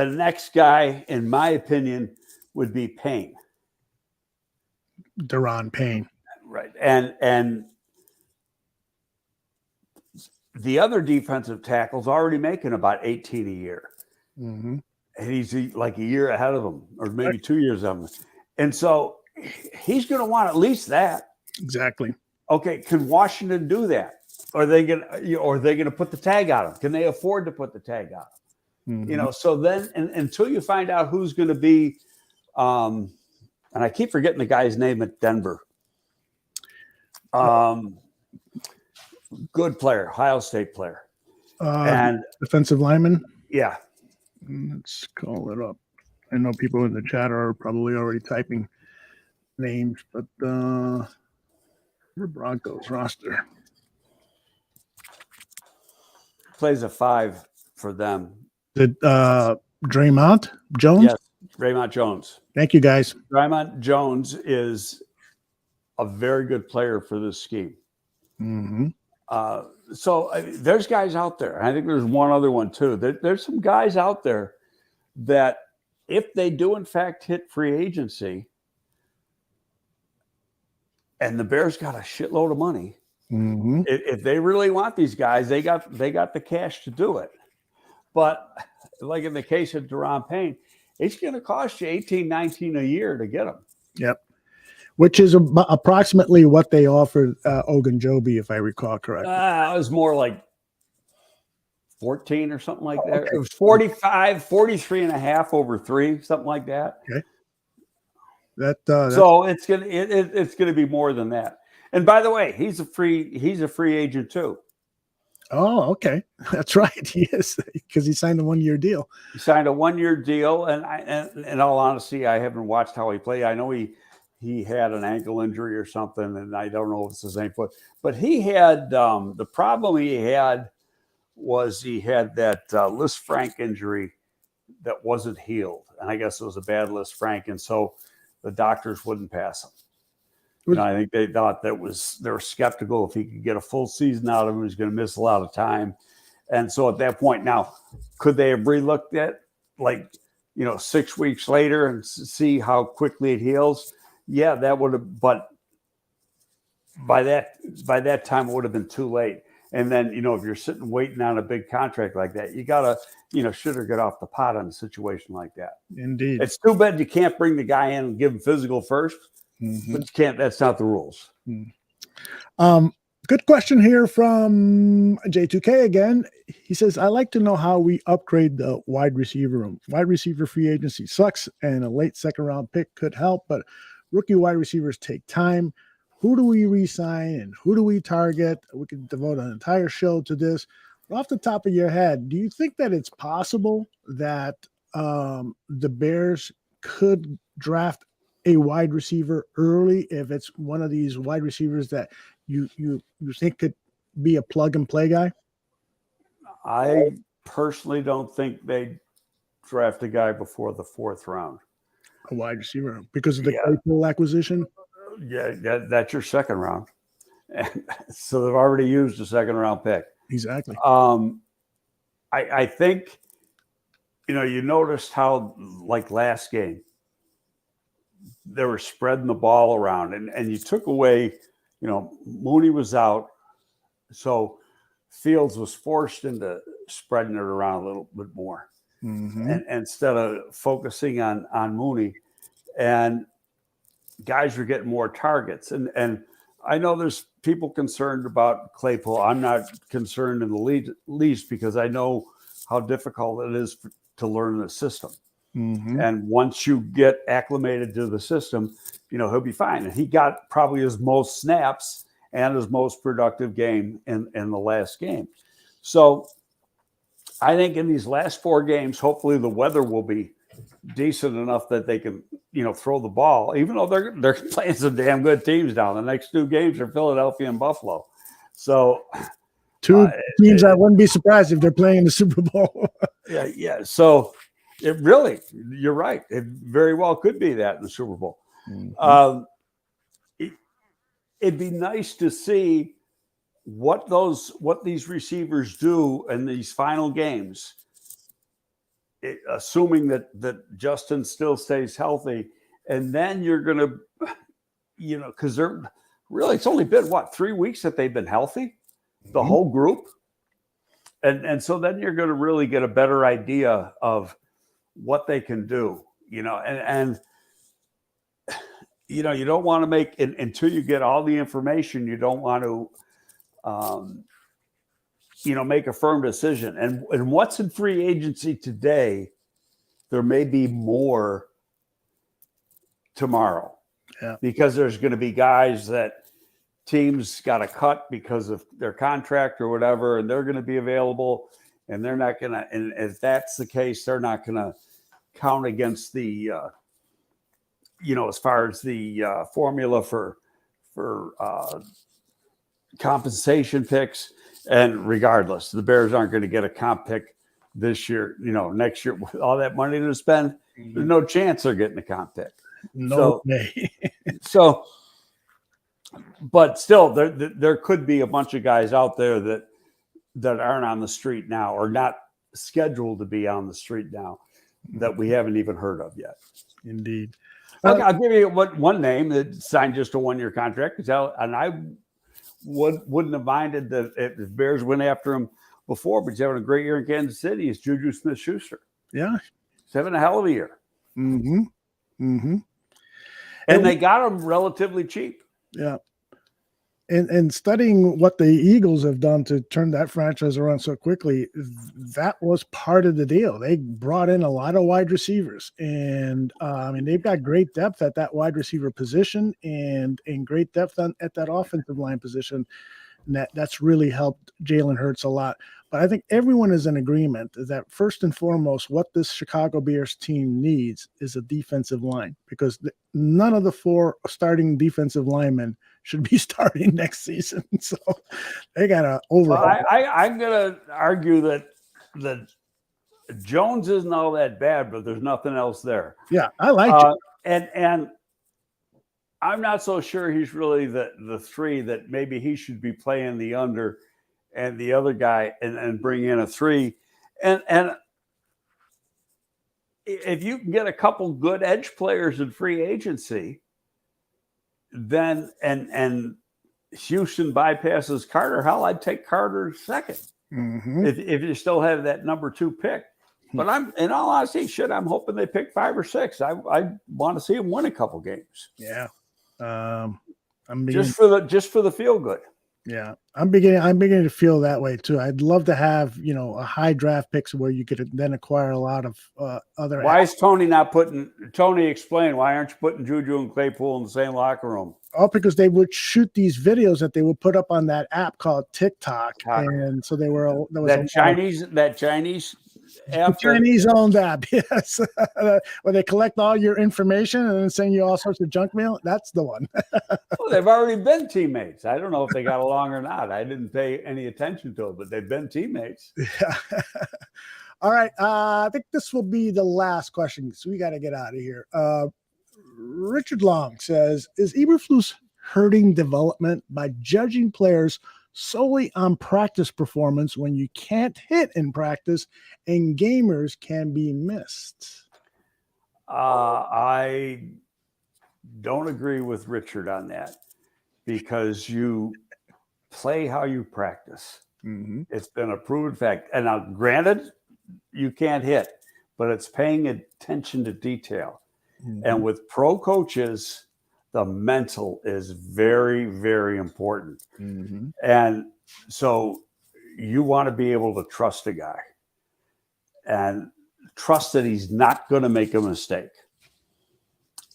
next guy, in my opinion, would be Payne. Daron Payne. Right. And the other defensive tackle's already making about 18 a year. And he's like a year ahead of them, or maybe 2 years of them. And so he's going to want at least that. Exactly. Okay. Can Washington do that? Are they going to put the tag on him? Can they afford to put the tag on him? So then until you find out who's going to be, and I keep forgetting the guy's name at Denver. Good player, Ohio State player. And defensive lineman. Yeah. Let's call it up. I know people in the chat are probably already typing names, but the Broncos roster. Plays a 5 for them. Did Draymond Jones? Yes, Draymond Jones. Thank you, guys. Draymond Jones is a very good player for this scheme. Mm-hmm. So there's guys out there. I think there's one other one too. There's some guys out there that if they do in fact hit free agency, and the Bears got a shitload of money, Mm-hmm. if they really want these guys, they got the cash to do it. But like in the case of Deron Payne, it's going to cost you $18-19 a year to get them. Yep. Which is approximately what they offered Ogunjobi, if I recall correctly. It was more like 14 or something like that. Okay. It was 43 and a half over 3, something like that. Okay. So it's gonna be more than that. And by the way, he's a free agent too. Oh, okay. That's right. He is, because he signed a 1-year deal. He signed a 1-year deal, and in all honesty, I haven't watched how he played. I know he had an ankle injury or something, and I don't know if it's the same foot. But he had the problem he had was he had that Lisfranc injury that wasn't healed, and I guess it was a bad Lisfranc, and so the doctors wouldn't pass him. I think they thought they were skeptical if he could get a full season out of him. He's going to miss a lot of time. And so at that point, now, could they have relooked at 6 weeks later and see how quickly it heals? Yeah, that would have, but by that time it would have been too late. And then, if you're sitting waiting on a big contract like that, you got to, shoot or get off the pot on a situation like that. Indeed. It's too bad you can't bring the guy in and give him physical first. Mm-hmm. But you can't. That's not the rules. Good question here from J2K again. He says, "I like to know how we upgrade the wide receiver room. Wide receiver free agency sucks, and a late second-round pick could help, but rookie wide receivers take time. Who do we re-sign and who do we target? We could devote an entire show to this. Off the top of your head, do you think that it's possible that the Bears could draft a wide receiver early if it's one of these wide receivers that you think could be a plug and play guy?" I personally don't think they draft a guy before the 4th round. A wide receiver because of the Claypool acquisition. Yeah, that's your 2nd round. And so they've already used a 2nd round pick. Exactly. I think, you noticed how, like last game, they were spreading the ball around, and you took away, Mooney was out, so Fields was forced into spreading it around a little bit more, and instead of focusing on Mooney, and guys were getting more targets. And I know there's people concerned about Claypool. I'm not concerned in the least because I know how difficult it is to learn the system. And once you get acclimated to the system, he'll be fine. And he got probably his most snaps and his most productive game in the last game. So I think in these last 4 games, hopefully the weather will be decent enough that they can, throw the ball, even though they're playing some damn good teams down. The next 2 games are Philadelphia and Buffalo. So 2 teams I wouldn't be surprised if they're playing in the Super Bowl. Yeah. So you're right. It very well could be that in the Super Bowl. It'd be nice to see what these receivers do in these final games, assuming that Justin still stays healthy. And then you're going to, because they're really, it's only been 3 weeks that they've been healthy, the whole group. And so then you're going to really get a better idea of what they can do, and you don't want to make it until you get all the information. You don't want to, make a firm decision. And what's in free agency today, there may be more tomorrow, because there's going to be guys that teams got to cut because of their contract or whatever, and they're going to be available, and they're not going to. And if that's the case, they're not going to count against the, as far as the formula for compensation picks. And regardless, the Bears aren't going to get a comp pick this year. Next year with all that money to spend, there's no chance they're getting a comp pick. No way. So but still, there could be a bunch of guys out there that aren't on the street now or not scheduled to be on the street now that we haven't even heard of yet. Indeed. I'll give you one name that signed just a 1-year contract, and I wouldn't have minded that if the Bears went after him before, but he's having a great year in Kansas City. Is Juju Smith-Schuster. Yeah. He's having a hell of a year. Mm-hmm. Mm-hmm. And they got him relatively cheap. Yeah. And studying what the Eagles have done to turn that franchise around so quickly, that was part of the deal. They brought in a lot of wide receivers, and they've got great depth at that wide receiver position and great depth at that offensive line position. And that's really helped Jalen Hurts a lot. But I think everyone is in agreement that first and foremost, what this Chicago Bears team needs is a defensive line, because none of the 4 starting defensive linemen should be starting next season. So they got to overhaul. I'm going to argue that Jones isn't all that bad, but there's nothing else there. Yeah, I like it. And I'm not so sure he's really the 3 that maybe he should be playing the under and the other guy and bring in a 3. And if you can get a couple good edge players in free agency, then and Houston bypasses Carter, hell, I'd take Carter second. Mm-hmm. If you still have that number 2 pick. But I'm, in all honesty, I'm hoping they pick 5 or 6. I want to see them win a couple games. Yeah. Just for the feel good. Yeah, I'm beginning to feel that way too. I'd love to have, a high draft picks where you could then acquire a lot of other. Why is Tony not putting? Tony, explain, why aren't you putting Juju and Claypool in the same locker room? Oh, because they would shoot these videos that they would put up on that app called TikTok, and so they were that Chinese app, Chinese-owned app, yes, where they collect all your information and then send you all sorts of junk mail. That's the one. Well, they've already been teammates. I don't know if they got along or not. I didn't pay any attention to it, but they've been teammates. Yeah. All right. I think this will be the last question, so we got to get out of here. Richard Long says, is Eberflus hurting development by judging players solely on practice performance when you can't hit in practice and gamers can be missed? I don't agree with Richard on that, because you play how you practice. Mm-hmm. It's been a proven fact. And now, granted, you can't hit, but it's paying attention to detail. Mm-hmm. And with pro coaches, the mental is very, very important. Mm-hmm. And so you want to be able to trust a guy and trust that he's not going to make a mistake.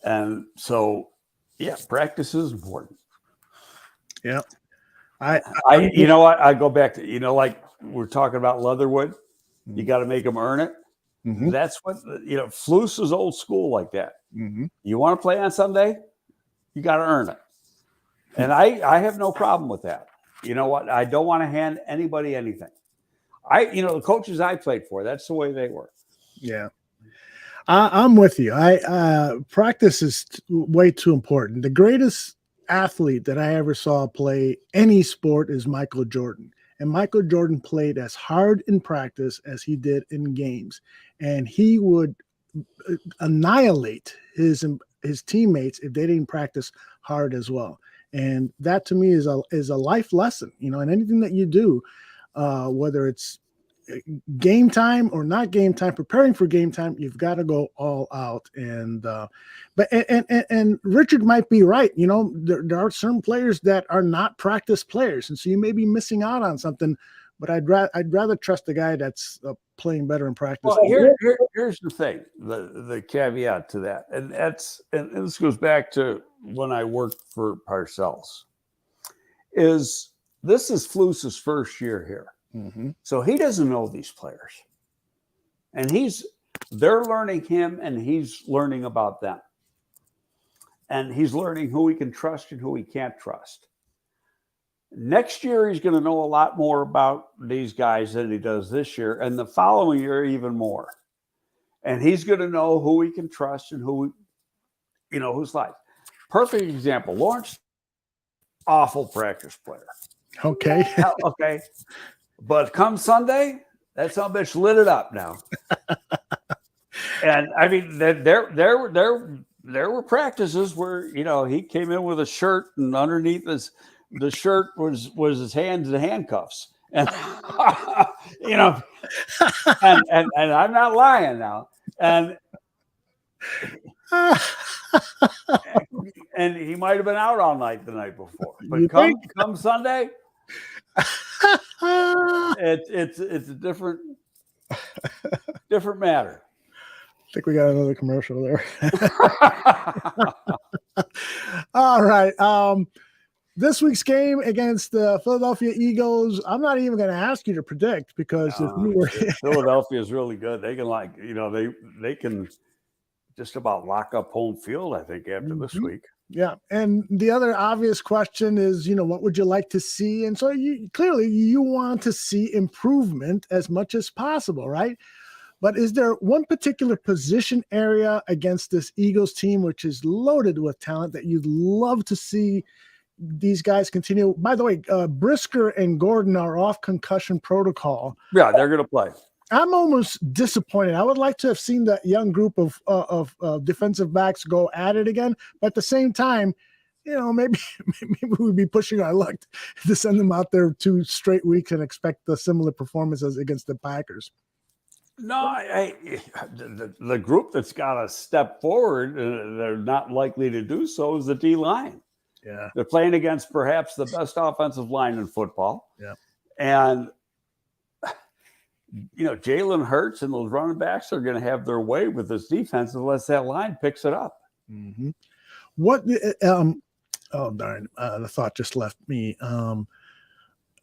And so, yeah, practice is important. Yeah. You know what? I go back to, like we're talking about Leatherwood. You got to make them earn it. Mm-hmm. That's what, Flus is old school like that. Mm-hmm. You want to play on Sunday? You got to earn it. And I have no problem with that. You know what? I don't want to hand anybody anything. The coaches I played for, that's the way they were. Yeah. I'm with you. Practice is way too important. The greatest athlete that I ever saw play any sport is Michael Jordan. And Michael Jordan played as hard in practice as he did in games. And he would annihilate his teammates if they didn't practice hard as well. And that to me is a life lesson, and anything that you do, whether it's game time or not game time, preparing for game time, you've got to go all out. And Richard might be right. There are certain players that are not practice players, and so you may be missing out on something. But I'd rather trust the guy that's playing better in practice. Well, here's the thing, the caveat to that, and this goes back to when I worked for Parcells. This is Flus's first year here. Mm-hmm. So he doesn't know these players, and they're learning him, and he's learning about them, and he's learning who he can trust and who he can't trust. Next year, he's going to know a lot more about these guys than he does this year, and the following year, even more. And he's going to know who he can trust and who, who's like. Perfect example, Lawrence awful practice player. Okay. Okay. But come Sunday, that son of a bitch lit it up now. And I mean, there were practices where, he came in with a shirt and underneath the shirt was his hands and handcuffs. And, and I'm not lying now. And he might have been out all night the night before. But come Sunday, it's a different matter. I think we got another commercial there. All right. This week's game against the Philadelphia Eagles, I'm not even going to ask you to predict because if you were Philadelphia is really good. They can they can just about lock up home field, I think, after this week. Yeah. And the other obvious question is, what would you like to see? And so you want to see improvement as much as possible, right? But is there one particular position area against this Eagles team, which is loaded with talent, that you'd love to see these guys continue? By the way, Brisker and Gordon are off concussion protocol. Yeah, they're going to play. I'm almost disappointed. I would like to have seen that young group of defensive backs go at it again. But at the same time, maybe we'd be pushing our luck to send them out there 2 straight weeks and expect a similar performance as against the Packers. No, the group that's got to step forward, they're not likely to do so, is the D-line. Yeah. They're playing against perhaps the best offensive line in football. Yeah. And, Jalen Hurts and those running backs are going to have their way with this defense unless that line picks it up. Mm-hmm. What, oh, darn, the thought just left me.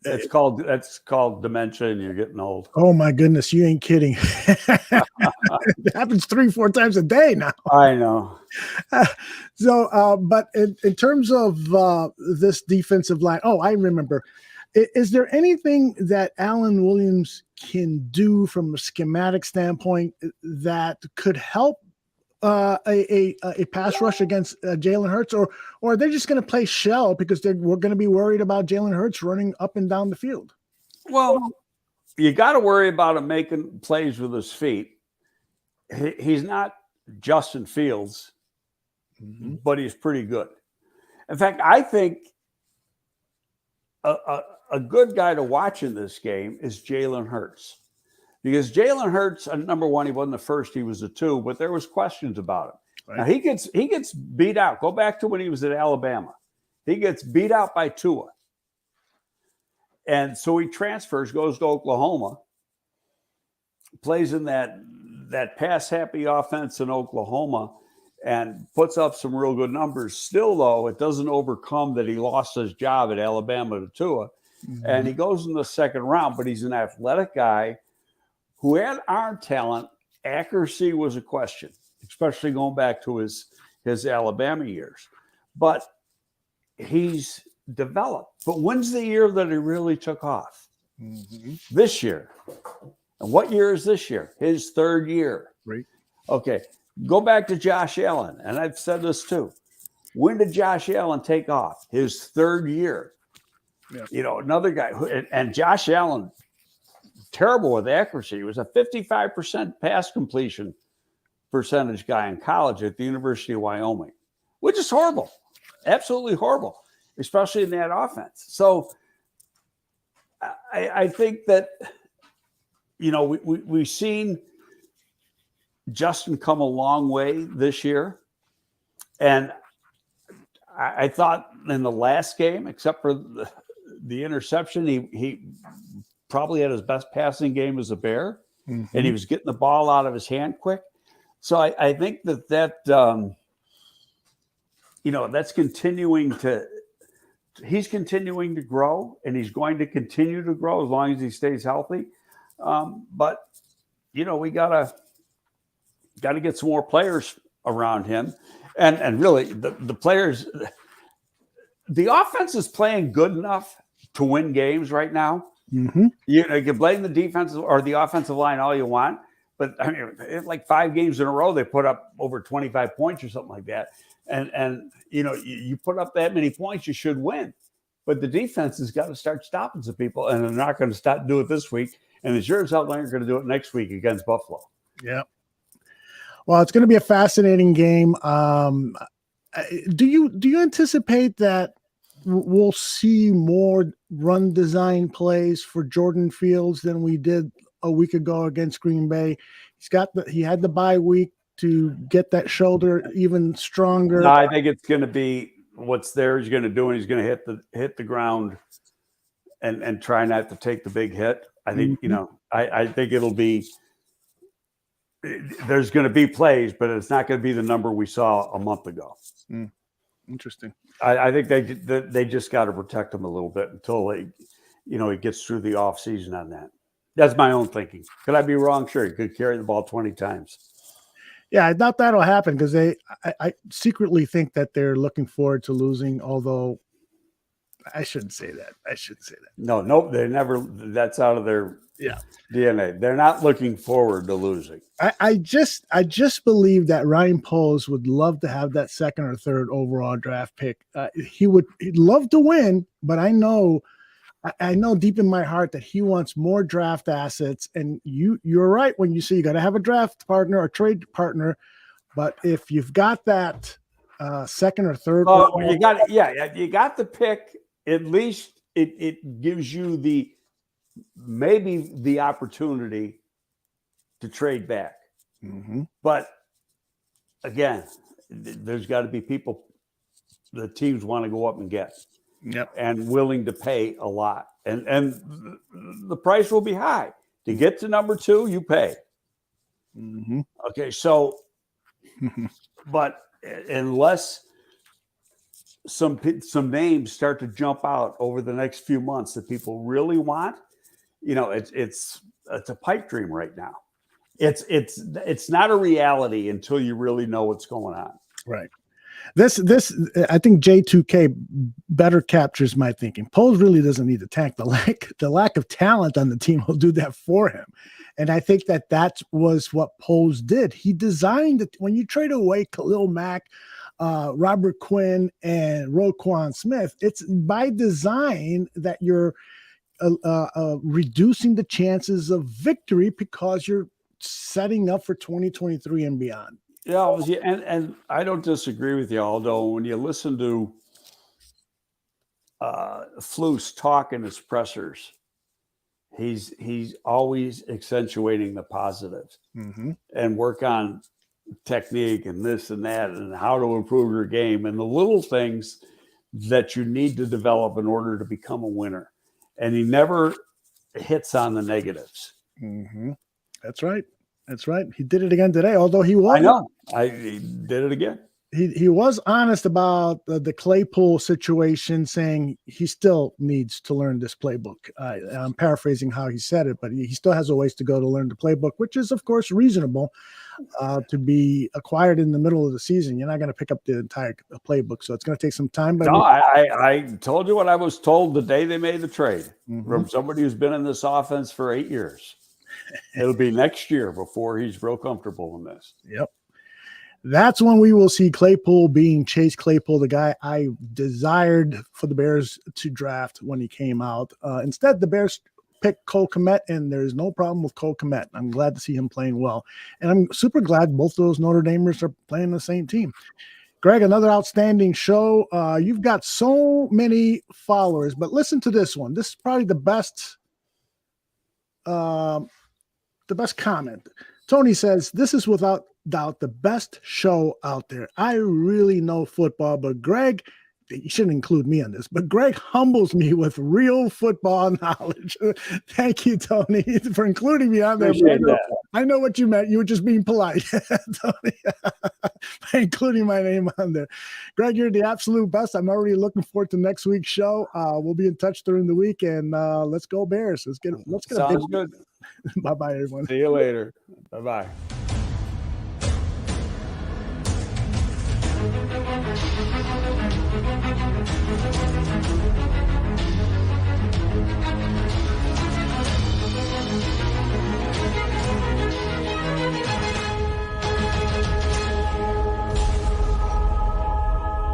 That's called dementia, and you're getting old. Oh my goodness, you ain't kidding. It happens 3-4 times a day now. I know. But in terms of this defensive line, I remember. Is there anything that Alan Williams can do from a schematic standpoint that could help a pass rush against Jalen Hurts, or are they just going to play shell because we're going to be worried about Jalen Hurts running up and down the field? Well, you got to worry about him making plays with his feet. He's not Justin Fields, but he's pretty good. In fact, I think a good guy to watch in this game is Jalen Hurts. Because Jalen Hurts, number one, he wasn't the first, he was the 2, but there was questions about him. Right. Now, he gets beat out. Go back to when he was at Alabama. He gets beat out by Tua. And so he transfers, goes to Oklahoma, plays in that pass-happy offense in Oklahoma, and puts up some real good numbers. Still, though, it doesn't overcome that he lost his job at Alabama to Tua. Mm-hmm. And he goes in the second round, but he's an athletic guy who had arm talent. Accuracy was a question, especially going back to his Alabama years. But he's developed. But when's the year that he really took off? Mm-hmm. This year. And what year is this year? His 3rd year. Right. Okay. Go back to Josh Allen. And I've said this too. When did Josh Allen take off? His 3rd year. Yeah. Another guy. And Josh Allen, terrible with accuracy. He was a 55% pass completion percentage guy in college at the University of Wyoming, which is horrible. Absolutely horrible, especially in that offense. So I think that, we've seen Justin come a long way this year. And I thought in the last game, except for the interception, he probably had his best passing game as a Bear, and he was getting the ball out of his hand quick. So I think that that's continuing to – he's continuing to grow, and he's going to continue to grow as long as he stays healthy. But, we got to get some more players around him. And really, the players – the offense is playing good enough to win games right now. Mm-hmm. You can blame the defense or the offensive line all you want, but I mean, like 5 games in a row, they put up over 25 points or something like that. And you put up that many points, you should win. but the defense has got to start stopping some people, and they're not going to stop do it this week. And the sure as hell aren't going to do it next week against Buffalo. Yeah. Well, it's going to be a fascinating game. Do you anticipate that we'll see more run design plays for Jordan Fields than we did a week ago against Green Bay? He had the bye week to get that shoulder even stronger. No, I think it's going to be what's there. He's going to do, and he's going to hit the ground and try not to take the big hit. I think I think it'll be. There's going to be plays, but it's not going to be the number we saw a month ago. Interesting. I think they just got to protect him a little bit until he gets through the offseason on that. That's my own thinking. Could I be wrong? Sure, he could carry the ball 20 times. Yeah, I doubt that'll happen because I secretly think that they're looking forward to losing, although I shouldn't say that. No, they never. That's out of their DNA. They're not looking forward to losing. I just believe that Ryan Poles would love to have that second or third overall draft pick. He'd love to win, but I know deep in my heart that he wants more draft assets. And you're right when you say you got to have a draft partner or trade partner, but if you've got that second or third, you got the pick. At least it gives you maybe the opportunity to trade back. Mm-hmm. But again, there's got to be people the teams want to go up and get. Yep. And willing to pay a lot. And the price will be high. To get to number 2, you pay. Mm-hmm. Okay, so but unless some names start to jump out over the next few months that people really want, it's a pipe dream right now. It's not a reality until you really know what's going on. Right. This I think J2K better captures my thinking. Poles really doesn't need to tank. The lack of talent on the team will do that for him. And I think that was what Poles did. He designed it. When you trade away Khalil Mack, Robert Quinn, and Roquan Smith, it's by design that you're reducing the chances of victory because you're setting up for 2023 and beyond. Yeah, and I don't disagree with you, although when you listen to Flus talk in his pressers, he's always accentuating the positives and work on technique and this and that and how to improve your game and the little things that you need to develop in order to become a winner. And he never hits on the negatives. Mm-hmm. That's right. He did it again today, although he was. I know. He did it again. He was honest about the Claypool situation, saying he still needs to learn this playbook. I'm paraphrasing how he said it, but he still has a ways to go to learn the playbook, which is, of course, reasonable to be acquired in the middle of the season. You're not going to pick up the entire playbook, so it's going to take some time. But no, I told you what I was told the day they made the trade from somebody who's been in this offense for 8 years. It'll be next year before he's real comfortable in this. Yep. That's when we will see Claypool being Chase Claypool, the guy I desired for the Bears to draft when he came out. Instead, the Bears picked Cole Kmet, and there's no problem with Cole Kmet. I'm glad to see him playing well. And I'm super glad both of those Notre Damers are playing the same team. Greg, another outstanding show. You've got so many followers, but listen to this one. This is probably the best comment. Tony says, this is without doubt the best show out there. I really know football, but Greg, you shouldn't include me on this, but Greg humbles me with real football knowledge. Thank you, Tony, for including me on there. I know what you meant. You were just being polite, Tony, by including my name on there. Greg, you're the absolute best. I'm already looking forward to next week's show. We'll be in touch during the week, and let's go Bears. Let's get Sounds good. Bye-bye, everyone. See you later. Bye-bye.